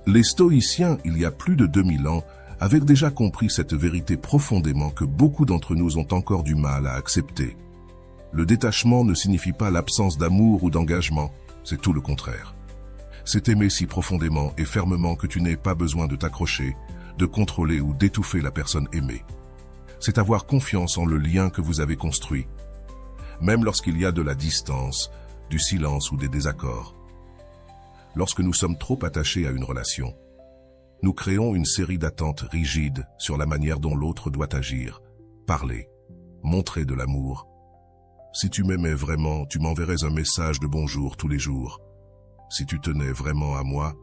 Les stoïciens, il y a plus de 2000 ans, avaient déjà compris cette vérité profondément que beaucoup d'entre nous ont encore du mal à accepter. Le détachement ne signifie pas l'absence d'amour ou d'engagement, c'est tout le contraire. C'est aimer si profondément et fermement que tu n'aies pas besoin de t'accrocher, de contrôler ou d'étouffer la personne aimée. C'est avoir confiance en le lien que vous avez construit, même lorsqu'il y a de la distance, du silence ou des désaccords. Lorsque nous sommes trop attachés à une relation, nous créons une série d'attentes rigides sur la manière dont l'autre doit agir, parler, montrer de l'amour. Si tu m'aimais vraiment, tu m'enverrais un message de bonjour tous les jours. Si tu tenais vraiment à moi,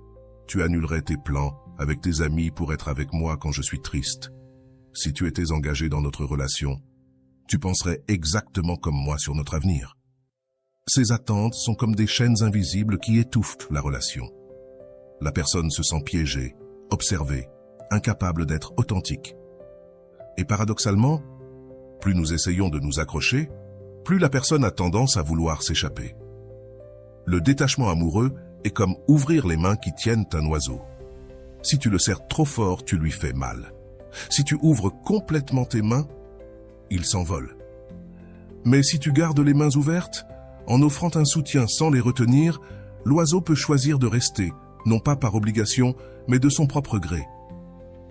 tu annulerais tes plans avec tes amis pour être avec moi quand je suis triste. Si tu étais engagé dans notre relation, tu penserais exactement comme moi sur notre avenir. Ces attentes sont comme des chaînes invisibles qui étouffent la relation. La personne se sent piégée, observée, incapable d'être authentique. Et paradoxalement, plus nous essayons de nous accrocher, plus la personne a tendance à vouloir s'échapper. Le détachement amoureux est comme ouvrir les mains qui tiennent un oiseau. Si tu le serres trop fort, tu lui fais mal. Si tu ouvres complètement tes mains, il s'envole. Mais si tu gardes les mains ouvertes, en offrant un soutien sans les retenir, l'oiseau peut choisir de rester, non pas par obligation, mais de son propre gré.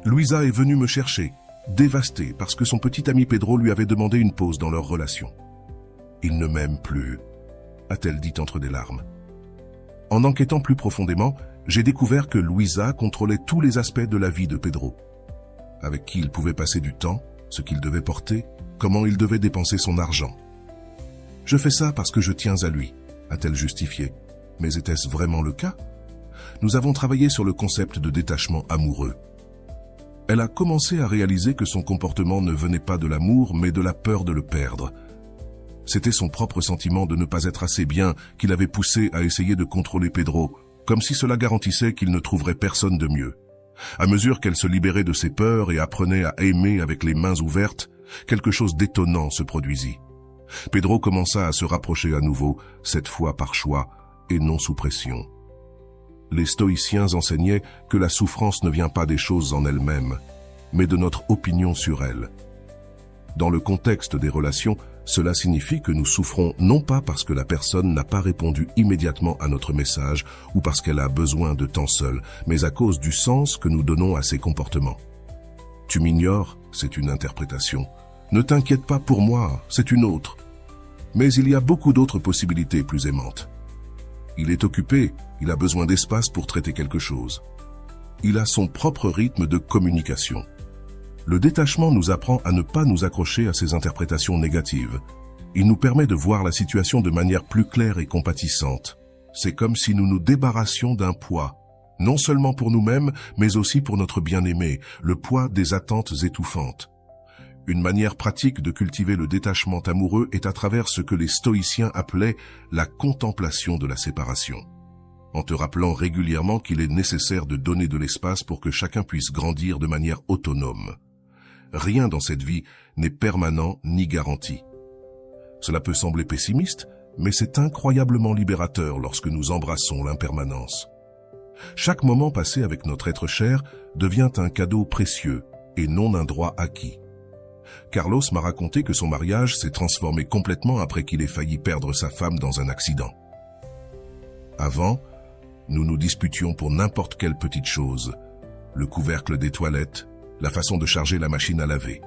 Louisa est venue me chercher, dévastée parce que son petit ami Pedro lui avait demandé une pause dans leur relation. « Il ne m'aime plus », a-t-elle dit entre des larmes. En enquêtant plus profondément, j'ai découvert que Louisa contrôlait tous les aspects de la vie de Pedro. Avec qui il pouvait passer du temps, ce qu'il devait porter, comment il devait dépenser son argent. « Je fais ça parce que je tiens à lui », a-t-elle justifié. Mais était-ce vraiment le cas? Nous avons travaillé sur le concept de détachement amoureux. Elle a commencé à réaliser que son comportement ne venait pas de l'amour, mais de la peur de le perdre. C'était son propre sentiment de ne pas être assez bien qui l'avait poussé à essayer de contrôler Pedro, comme si cela garantissait qu'il ne trouverait personne de mieux. À mesure qu'elle se libérait de ses peurs et apprenait à aimer avec les mains ouvertes, quelque chose d'étonnant se produisit. Pedro commença à se rapprocher à nouveau, cette fois par choix et non sous pression. Les stoïciens enseignaient que la souffrance ne vient pas des choses en elles-mêmes, mais de notre opinion sur elles. Dans le contexte des relations, cela signifie que nous souffrons non pas parce que la personne n'a pas répondu immédiatement à notre message ou parce qu'elle a besoin de temps seul, mais à cause du sens que nous donnons à ses comportements. Tu m'ignores, c'est une interprétation. Ne t'inquiète pas pour moi, c'est une autre. Mais il y a beaucoup d'autres possibilités plus aimantes. Il est occupé, il a besoin d'espace pour traiter quelque chose. Il a son propre rythme de communication. Le détachement nous apprend à ne pas nous accrocher à ces interprétations négatives. Il nous permet de voir la situation de manière plus claire et compatissante. C'est comme si nous nous débarrassions d'un poids, non seulement pour nous-mêmes, mais aussi pour notre bien-aimé, le poids des attentes étouffantes. Une manière pratique de cultiver le détachement amoureux est à travers ce que les stoïciens appelaient la contemplation de la séparation. En te rappelant régulièrement qu'il est nécessaire de donner de l'espace pour que chacun puisse grandir de manière autonome. Rien dans cette vie n'est permanent ni garanti. Cela peut sembler pessimiste, mais c'est incroyablement libérateur lorsque nous embrassons l'impermanence. Chaque moment passé avec notre être cher devient un cadeau précieux et non un droit acquis. Carlos m'a raconté que son mariage s'est transformé complètement après qu'il ait failli perdre sa femme dans un accident. Avant, nous nous disputions pour n'importe quelle petite chose, le couvercle des toilettes, la façon de charger la machine à laver.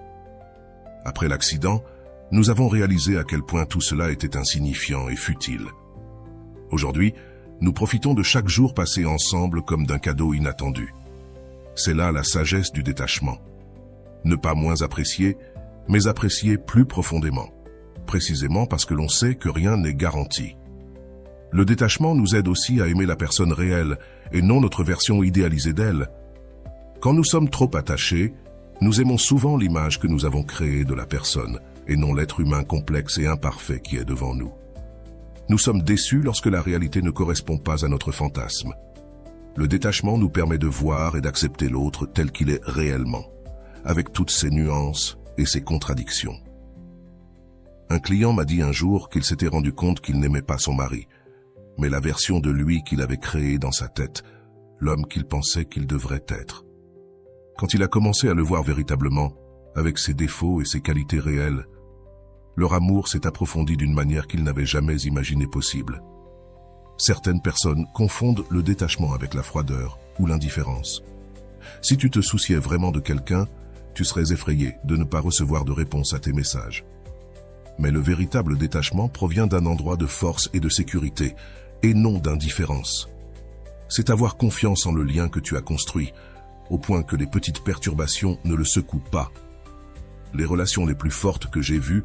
Après l'accident, nous avons réalisé à quel point tout cela était insignifiant et futile. Aujourd'hui, nous profitons de chaque jour passé ensemble comme d'un cadeau inattendu. C'est là la sagesse du détachement. Ne pas moins apprécier, mais apprécier plus profondément, précisément parce que l'on sait que rien n'est garanti. Le détachement nous aide aussi à aimer la personne réelle et non notre version idéalisée d'elle. Quand nous sommes trop attachés, nous aimons souvent l'image que nous avons créée de la personne et non l'être humain complexe et imparfait qui est devant nous. Nous sommes déçus lorsque la réalité ne correspond pas à notre fantasme. Le détachement nous permet de voir et d'accepter l'autre tel qu'il est réellement, avec toutes ses nuances et ses contradictions. Un client m'a dit un jour qu'il s'était rendu compte qu'il n'aimait pas son mari, mais la version de lui qu'il avait créée dans sa tête, l'homme qu'il pensait qu'il devrait être. Quand il a commencé à le voir véritablement, avec ses défauts et ses qualités réelles, leur amour s'est approfondi d'une manière qu'il n'avait jamais imaginé possible. Certaines personnes confondent le détachement avec la froideur ou l'indifférence. Si tu te souciais vraiment de quelqu'un, tu serais effrayé de ne pas recevoir de réponse à tes messages. Mais le véritable détachement provient d'un endroit de force et de sécurité, et non d'indifférence. C'est avoir confiance en le lien que tu as construit, au point que les petites perturbations ne le secouent pas. Les relations les plus fortes que j'ai vues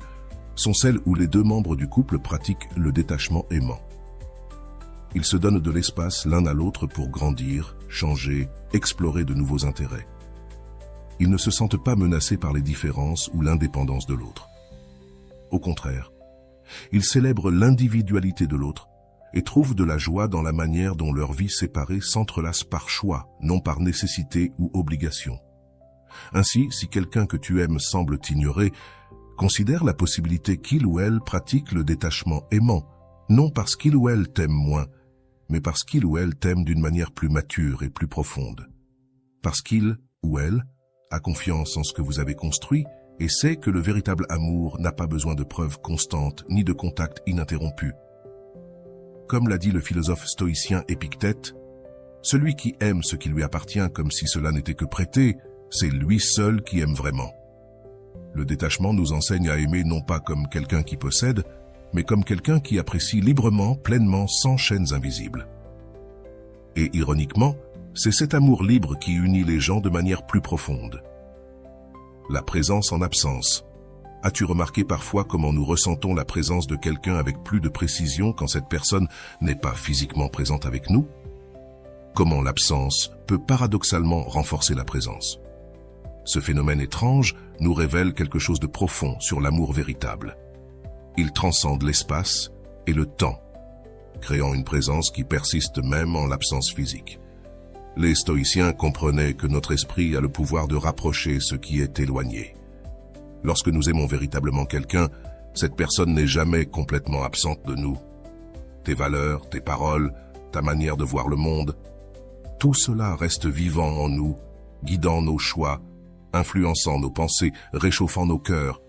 sont celles où les deux membres du couple pratiquent le détachement aimant. Ils se donnent de l'espace l'un à l'autre pour grandir, changer, explorer de nouveaux intérêts. Ils ne se sentent pas menacés par les différences ou l'indépendance de l'autre. Au contraire, ils célèbrent l'individualité de l'autre et trouvent de la joie dans la manière dont leur vie séparée s'entrelace par choix, non par nécessité ou obligation. Ainsi, si quelqu'un que tu aimes semble t'ignorer, considère la possibilité qu'il ou elle pratique le détachement aimant, non parce qu'il ou elle t'aime moins, mais parce qu'il ou elle t'aime d'une manière plus mature et plus profonde. Parce qu'il ou elle a confiance en ce que vous avez construit et sait que le véritable amour n'a pas besoin de preuves constantes ni de contacts ininterrompus. Comme l'a dit le philosophe stoïcien Épictète, celui qui aime ce qui lui appartient comme si cela n'était que prêté, c'est lui seul qui aime vraiment. Le détachement nous enseigne à aimer non pas comme quelqu'un qui possède, mais comme quelqu'un qui apprécie librement, pleinement, sans chaînes invisibles. Et ironiquement, c'est cet amour libre qui unit les gens de manière plus profonde. La présence en absence. As-tu remarqué parfois comment nous ressentons la présence de quelqu'un avec plus de précision quand cette personne n'est pas physiquement présente avec nous? Comment l'absence peut paradoxalement renforcer la présence? Ce phénomène étrange nous révèle quelque chose de profond sur l'amour véritable. Il transcende l'espace et le temps, créant une présence qui persiste même en l'absence physique. Les stoïciens comprenaient que notre esprit a le pouvoir de rapprocher ce qui est éloigné. Lorsque nous aimons véritablement quelqu'un, cette personne n'est jamais complètement absente de nous. Tes valeurs, tes paroles, ta manière de voir le monde, tout cela reste vivant en nous, guidant nos choix, influençant nos pensées, réchauffant nos cœurs.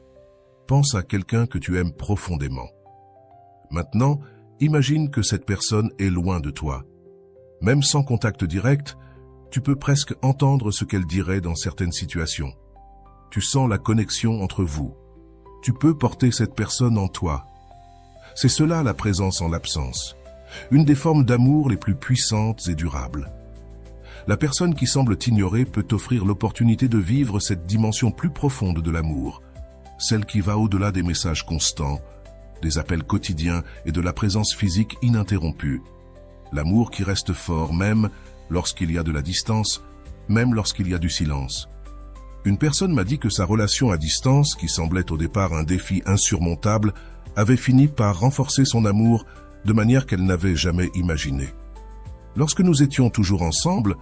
Pense à quelqu'un que tu aimes profondément. Maintenant, imagine que cette personne est loin de toi. Même sans contact direct, tu peux presque entendre ce qu'elle dirait dans certaines situations. Tu sens la connexion entre vous. Tu peux porter cette personne en toi. C'est cela la présence en l'absence, une des formes d'amour les plus puissantes et durables. La personne qui semble t'ignorer peut t'offrir l'opportunité de vivre cette dimension plus profonde de l'amour, celle qui va au-delà des messages constants, des appels quotidiens et de la présence physique ininterrompue. L'amour qui reste fort même lorsqu'il y a de la distance, même lorsqu'il y a du silence. Une personne m'a dit que sa relation à distance, qui semblait au départ un défi insurmontable, avait fini par renforcer son amour de manière qu'elle n'avait jamais imaginée. Lorsque nous étions toujours ensemble,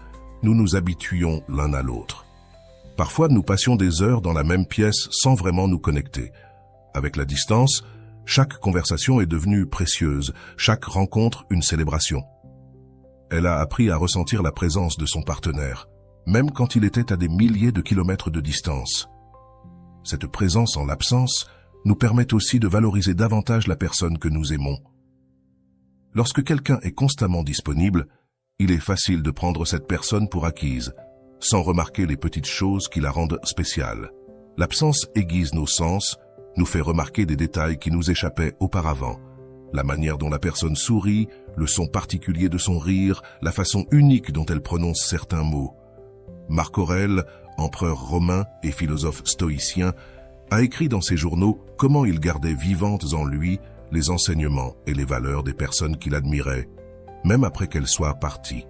nous nous habituions l'un à l'autre. Parfois, nous passions des heures dans la même pièce sans vraiment nous connecter. Avec la distance, Chaque conversation est devenue précieuse, chaque rencontre une célébration. Elle a appris à ressentir la présence de son partenaire, même quand il était à des milliers de kilomètres de distance. Cette présence en l'absence nous permet aussi de valoriser davantage la personne que nous aimons. Lorsque quelqu'un est constamment disponible, il est facile de prendre cette personne pour acquise, sans remarquer les petites choses qui la rendent spéciale. L'absence aiguise nos sens, nous fait remarquer des détails qui nous échappaient auparavant. La manière dont la personne sourit, le son particulier de son rire, la façon unique dont elle prononce certains mots. Marc Aurèle, empereur romain et philosophe stoïcien, a écrit dans ses journaux comment il gardait vivantes en lui les enseignements et les valeurs des personnes qu'il admirait, même après qu'elles soient parties.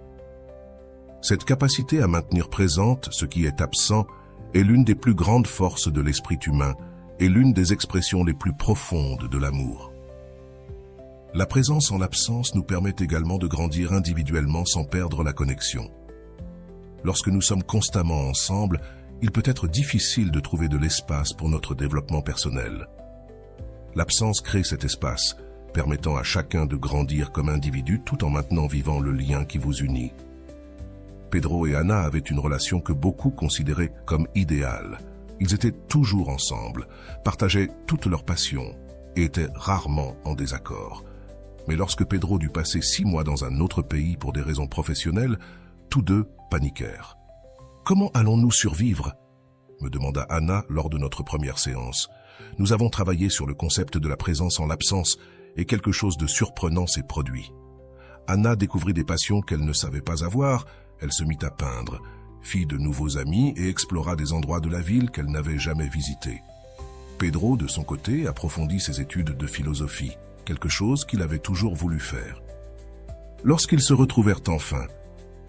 Cette capacité à maintenir présente ce qui est absent est l'une des plus grandes forces de l'esprit humain et l'une des expressions les plus profondes de l'amour. La présence en l'absence nous permet également de grandir individuellement sans perdre la connexion. Lorsque nous sommes constamment ensemble, il peut être difficile de trouver de l'espace pour notre développement personnel. L'absence crée cet espace, permettant à chacun de grandir comme individu tout en maintenant vivant le lien qui vous unit. Pedro et Anna avaient une relation que beaucoup considéraient comme idéale. Ils étaient toujours ensemble, partageaient toutes leurs passions et étaient rarement en désaccord. Mais lorsque Pedro dut passer 6 mois dans un autre pays pour des raisons professionnelles, tous deux paniquèrent. « Comment allons-nous survivre ?» me demanda Anna lors de notre première séance. Nous avons travaillé sur le concept de la présence en l'absence et quelque chose de surprenant s'est produit. Anna découvrit des passions qu'elle ne savait pas avoir, elle se mit à peindre, fit de nouveaux amis et explora des endroits de la ville qu'elle n'avait jamais visités. Pedro, de son côté, approfondit ses études de philosophie, quelque chose qu'il avait toujours voulu faire. Lorsqu'ils se retrouvèrent enfin,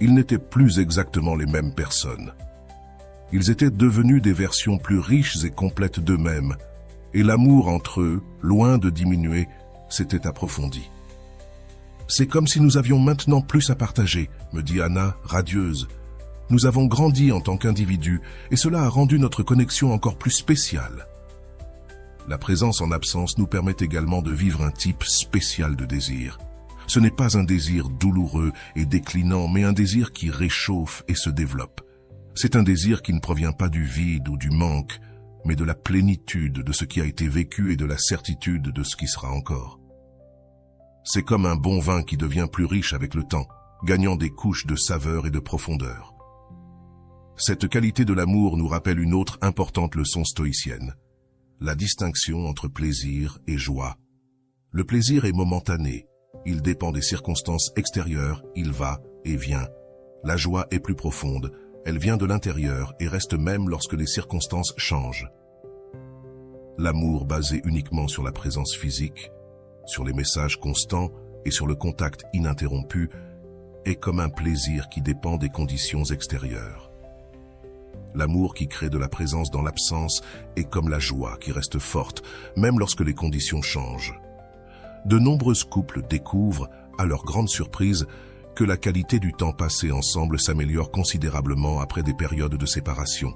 ils n'étaient plus exactement les mêmes personnes. Ils étaient devenus des versions plus riches et complètes d'eux-mêmes, et l'amour entre eux, loin de diminuer, s'était approfondi. « C'est comme si nous avions maintenant plus à partager », me dit Anna, radieuse. « Nous avons grandi en tant qu'individus, et cela a rendu notre connexion encore plus spéciale. » La présence en absence nous permet également de vivre un type spécial de désir. Ce n'est pas un désir douloureux et déclinant, mais un désir qui réchauffe et se développe. C'est un désir qui ne provient pas du vide ou du manque, mais de la plénitude de ce qui a été vécu et de la certitude de ce qui sera encore. C'est comme un bon vin qui devient plus riche avec le temps, gagnant des couches de saveur et de profondeur. Cette qualité de l'amour nous rappelle une autre importante leçon stoïcienne, la distinction entre plaisir et joie. Le plaisir est momentané, il dépend des circonstances extérieures, il va et vient. La joie est plus profonde, elle vient de l'intérieur et reste même lorsque les circonstances changent. L'amour basé uniquement sur la présence physique, sur les messages constants et sur le contact ininterrompu, est comme un plaisir qui dépend des conditions extérieures. L'amour qui crée de la présence dans l'absence est comme la joie qui reste forte, même lorsque les conditions changent. De nombreux couples découvrent, à leur grande surprise, que la qualité du temps passé ensemble s'améliore considérablement après des périodes de séparation.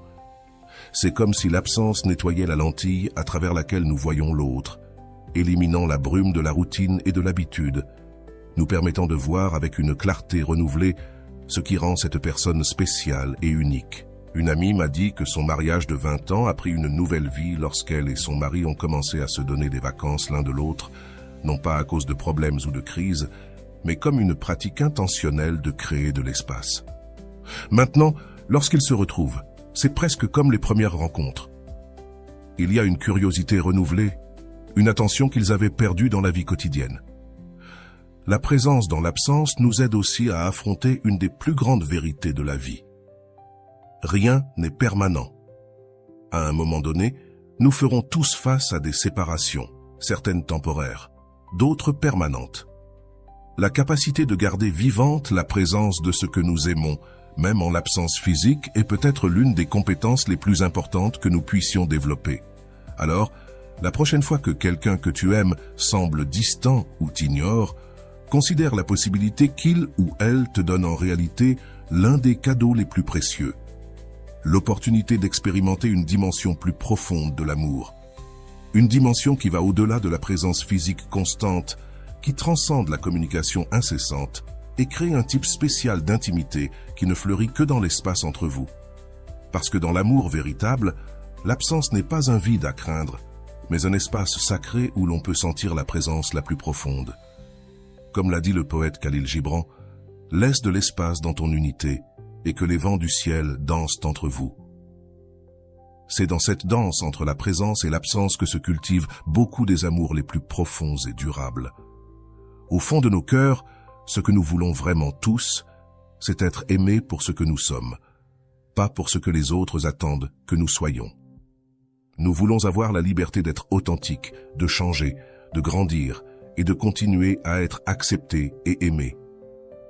C'est comme si l'absence nettoyait la lentille à travers laquelle nous voyons l'autre, éliminant la brume de la routine et de l'habitude, nous permettant de voir avec une clarté renouvelée ce qui rend cette personne spéciale et unique. Une amie m'a dit que son mariage de 20 ans a pris une nouvelle vie lorsqu'elle et son mari ont commencé à se donner des vacances l'un de l'autre, non pas à cause de problèmes ou de crises, mais comme une pratique intentionnelle de créer de l'espace. Maintenant, lorsqu'ils se retrouvent, c'est presque comme les premières rencontres. Il y a une curiosité renouvelée, une attention qu'ils avaient perdue dans la vie quotidienne. La présence dans l'absence nous aide aussi à affronter une des plus grandes vérités de la vie. Rien n'est permanent. À un moment donné, nous ferons tous face à des séparations, certaines temporaires, d'autres permanentes. La capacité de garder vivante la présence de ce que nous aimons, même en l'absence physique, est peut-être l'une des compétences les plus importantes que nous puissions développer. Alors, la prochaine fois que quelqu'un que tu aimes semble distant ou t'ignore, considère la possibilité qu'il ou elle te donne en réalité l'un des cadeaux les plus précieux, l'opportunité d'expérimenter une dimension plus profonde de l'amour, une dimension qui va au-delà de la présence physique constante, qui transcende la communication incessante et crée un type spécial d'intimité qui ne fleurit que dans l'espace entre vous. Parce que dans l'amour véritable, l'absence n'est pas un vide à craindre, mais un espace sacré où l'on peut sentir la présence la plus profonde. Comme l'a dit le poète Khalil Gibran, « Laisse de l'espace dans ton unité et que les vents du ciel dansent entre vous. » C'est dans cette danse entre la présence et l'absence que se cultivent beaucoup des amours les plus profonds et durables. Au fond de nos cœurs, ce que nous voulons vraiment tous, c'est être aimés pour ce que nous sommes, pas pour ce que les autres attendent que nous soyons. Nous voulons avoir la liberté d'être authentiques, de changer, de grandir et de continuer à être acceptés et aimés.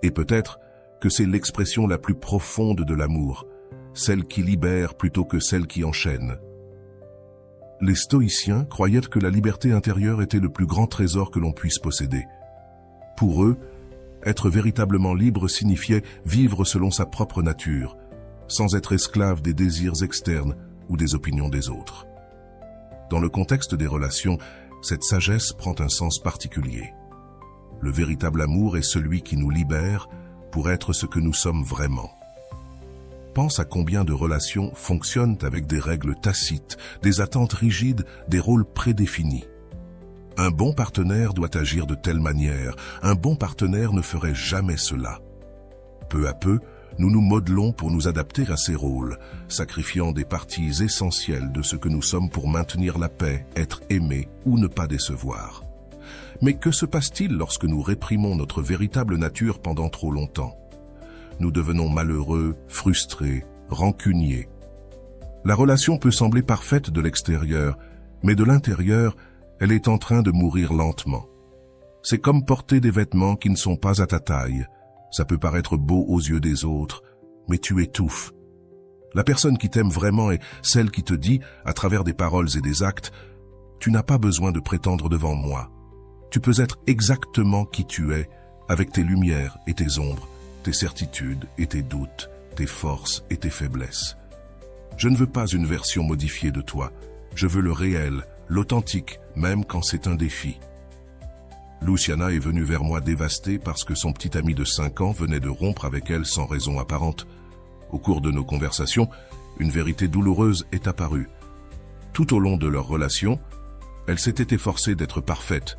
Et peut-être que c'est l'expression la plus profonde de l'amour, celle qui libère plutôt que celle qui enchaîne. Les stoïciens croyaient que la liberté intérieure était le plus grand trésor que l'on puisse posséder. Pour eux, être véritablement libre signifiait vivre selon sa propre nature, sans être esclave des désirs externes ou des opinions des autres. Dans le contexte des relations, cette sagesse prend un sens particulier. Le véritable amour est celui qui nous libère pour être ce que nous sommes vraiment. Pense à combien de relations fonctionnent avec des règles tacites, des attentes rigides, des rôles prédéfinis. Un bon partenaire doit agir de telle manière, un bon partenaire ne ferait jamais cela. Peu à peu, nous nous modelons pour nous adapter à ces rôles, sacrifiant des parties essentielles de ce que nous sommes pour maintenir la paix, être aimés ou ne pas décevoir. Mais que se passe-t-il lorsque nous réprimons notre véritable nature pendant trop longtemps ? Nous devenons malheureux, frustrés, rancuniers. La relation peut sembler parfaite de l'extérieur, mais de l'intérieur, elle est en train de mourir lentement. C'est comme porter des vêtements qui ne sont pas à ta taille. Ça peut paraître beau aux yeux des autres, mais tu étouffes. La personne qui t'aime vraiment est celle qui te dit, à travers des paroles et des actes, « Tu n'as pas besoin de prétendre devant moi. Tu peux être exactement qui tu es, avec tes lumières et tes ombres, tes certitudes et tes doutes, tes forces et tes faiblesses. Je ne veux pas une version modifiée de toi. Je veux le réel, l'authentique, même quand c'est un défi. » Luciana est venue vers moi dévastée parce que son petit ami de 5 ans venait de rompre avec elle sans raison apparente. Au cours de nos conversations, une vérité douloureuse est apparue. Tout au long de leur relation, elle s'était efforcée d'être parfaite,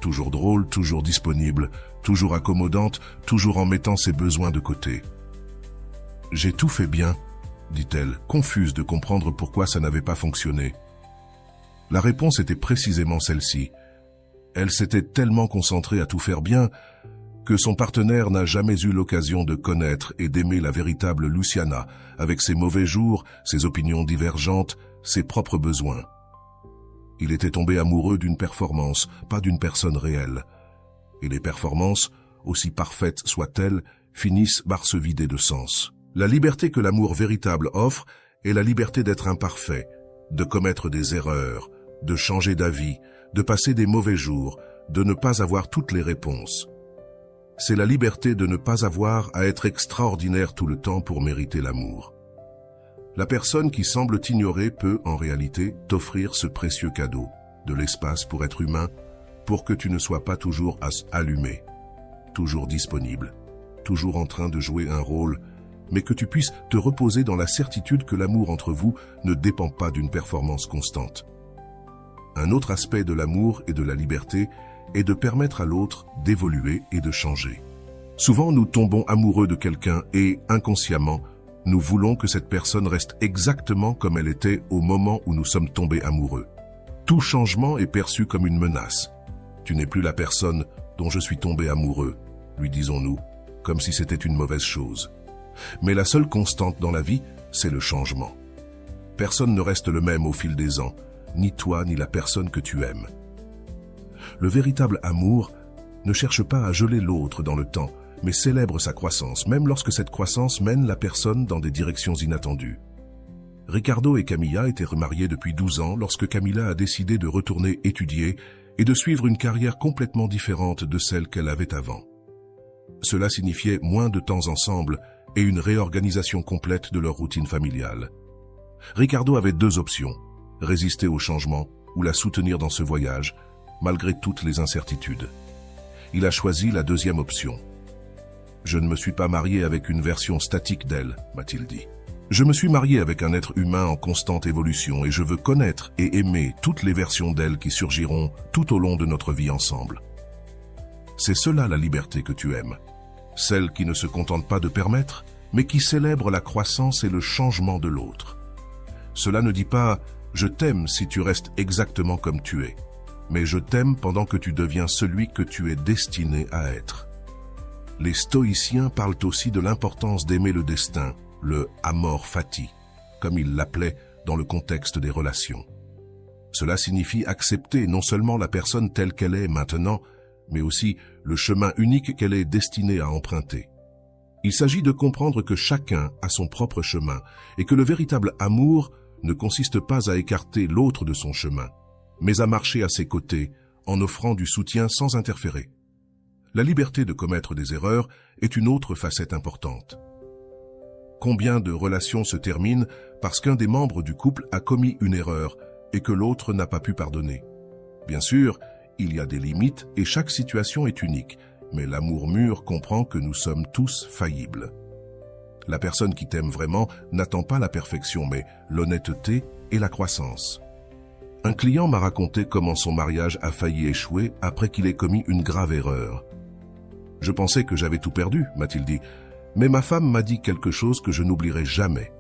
toujours drôle, toujours disponible, toujours accommodante, toujours en mettant ses besoins de côté. « J'ai tout fait bien », dit-elle, confuse de comprendre pourquoi ça n'avait pas fonctionné. La réponse était précisément celle-ci. Elle s'était tellement concentrée à tout faire bien que son partenaire n'a jamais eu l'occasion de connaître et d'aimer la véritable Luciana, avec ses mauvais jours, ses opinions divergentes, ses propres besoins. Il était tombé amoureux d'une performance, pas d'une personne réelle. Et les performances, aussi parfaites soient-elles, finissent par se vider de sens. La liberté que l'amour véritable offre est la liberté d'être imparfait, de commettre des erreurs, de changer d'avis, de passer des mauvais jours, de ne pas avoir toutes les réponses. C'est la liberté de ne pas avoir à être extraordinaire tout le temps pour mériter l'amour. La personne qui semble t'ignorer peut, en réalité, t'offrir ce précieux cadeau, de l'espace pour être humain, pour que tu ne sois pas toujours allumé, toujours disponible, toujours en train de jouer un rôle, mais que tu puisses te reposer dans la certitude que l'amour entre vous ne dépend pas d'une performance constante. Un autre aspect de l'amour et de la liberté est de permettre à l'autre d'évoluer et de changer. Souvent, nous tombons amoureux de quelqu'un et, inconsciemment, nous voulons que cette personne reste exactement comme elle était au moment où nous sommes tombés amoureux. Tout changement est perçu comme une menace. « Tu n'es plus la personne dont je suis tombé amoureux », lui disons-nous, comme si c'était une mauvaise chose. Mais la seule constante dans la vie, c'est le changement. Personne ne reste le même au fil des ans, ni toi ni la personne que tu aimes. Le véritable amour ne cherche pas à geler l'autre dans le temps, mais célèbre sa croissance, même lorsque cette croissance mène la personne dans des directions inattendues. Ricardo et Camilla étaient remariés depuis 12 ans lorsque Camilla a décidé de retourner étudier et de suivre une carrière complètement différente de celle qu'elle avait avant. Cela signifiait moins de temps ensemble et une réorganisation complète de leur routine familiale. Ricardo avait 2 options, résister au changement ou la soutenir dans ce voyage, malgré toutes les incertitudes. Il a choisi la deuxième option. Je ne me suis pas marié avec une version statique d'elle, m'a-t-il dit. Je me suis marié avec un être humain en constante évolution et je veux connaître et aimer toutes les versions d'elle qui surgiront tout au long de notre vie ensemble. C'est cela la liberté que tu aimes. Celle qui ne se contente pas de permettre, mais qui célèbre la croissance et le changement de l'autre. Cela ne dit pas « je t'aime si tu restes exactement comme tu es », mais « je t'aime pendant que tu deviens celui que tu es destiné à être ». Les stoïciens parlent aussi de l'importance d'aimer le destin, le amor fati, comme ils l'appelaient dans le contexte des relations. Cela signifie accepter non seulement la personne telle qu'elle est maintenant, mais aussi le chemin unique qu'elle est destinée à emprunter. Il s'agit de comprendre que chacun a son propre chemin et que le véritable amour ne consiste pas à écarter l'autre de son chemin, mais à marcher à ses côtés en offrant du soutien sans interférer. La liberté de commettre des erreurs est une autre facette importante. Combien de relations se terminent parce qu'un des membres du couple a commis une erreur et que l'autre n'a pas pu pardonner? Bien sûr, il y a des limites et chaque situation est unique, mais l'amour mûr comprend que nous sommes tous faillibles. La personne qui t'aime vraiment n'attend pas la perfection, mais l'honnêteté et la croissance. Un client m'a raconté comment son mariage a failli échouer après qu'il ait commis une grave erreur. « Je pensais que j'avais tout perdu, m'a-t-il dit, mais ma femme m'a dit quelque chose que je n'oublierai jamais.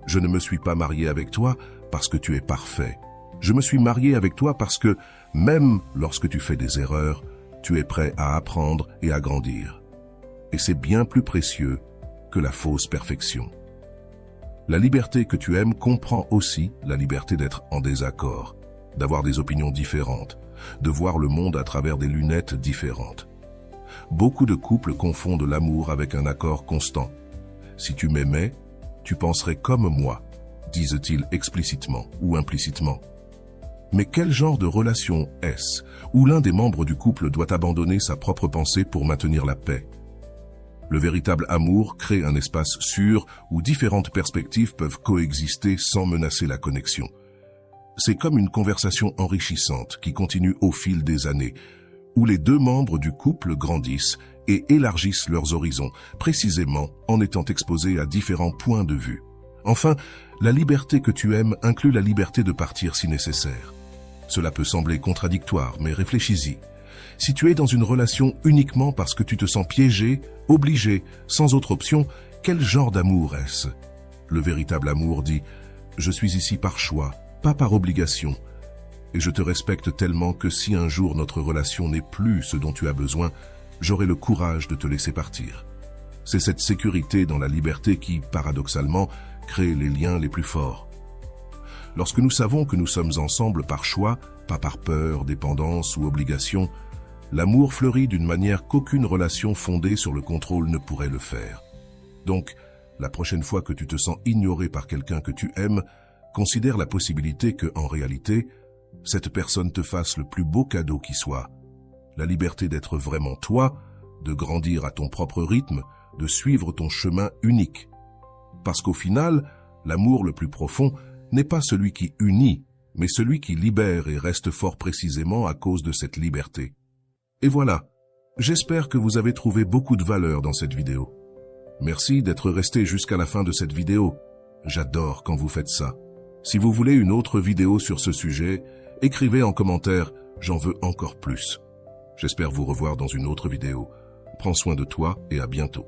Je ne me suis pas marié avec toi parce que tu es parfait. Je me suis marié avec toi parce que, même lorsque tu fais des erreurs, tu es prêt à apprendre et à grandir. Et c'est bien plus précieux que la fausse perfection. La liberté que tu aimes comprend aussi la liberté d'être en désaccord, d'avoir des opinions différentes, de voir le monde à travers des lunettes différentes. Beaucoup de couples confondent l'amour avec un accord constant. Si tu m'aimais, tu penserais comme moi, disent-ils explicitement ou implicitement. Mais quel genre de relation est-ce où l'un des membres du couple doit abandonner sa propre pensée pour maintenir la paix? Le véritable amour crée un espace sûr où différentes perspectives peuvent coexister sans menacer la connexion. C'est comme une conversation enrichissante qui continue au fil des années, où les deux membres du couple grandissent et élargissent leurs horizons, précisément en étant exposés à différents points de vue. Enfin, la liberté que tu aimes inclut la liberté de partir si nécessaire. Cela peut sembler contradictoire, mais réfléchis-y. Si tu es dans une relation uniquement parce que tu te sens piégé, obligé, sans autre option, quel genre d'amour est-ce? Le véritable amour dit « Je suis ici par choix, pas par obligation. Et je te respecte tellement que si un jour notre relation n'est plus ce dont tu as besoin, j'aurai le courage de te laisser partir. » C'est cette sécurité dans la liberté qui, paradoxalement, crée les liens les plus forts. Lorsque nous savons que nous sommes ensemble par choix, pas par peur, dépendance ou obligation, l'amour fleurit d'une manière qu'aucune relation fondée sur le contrôle ne pourrait le faire. Donc, la prochaine fois que tu te sens ignoré par quelqu'un que tu aimes, considère la possibilité que, en réalité, cette personne te fasse le plus beau cadeau qui soit. La liberté d'être vraiment toi, de grandir à ton propre rythme, de suivre ton chemin unique. Parce qu'au final, l'amour le plus profond n'est pas celui qui unit, mais celui qui libère et reste fort précisément à cause de cette liberté. Et voilà, j'espère que vous avez trouvé beaucoup de valeur dans cette vidéo. Merci d'être resté jusqu'à la fin de cette vidéo. J'adore quand vous faites ça. Si vous voulez une autre vidéo sur ce sujet, écrivez en commentaire « J'en veux encore plus ». J'espère vous revoir dans une autre vidéo. Prends soin de toi et à bientôt.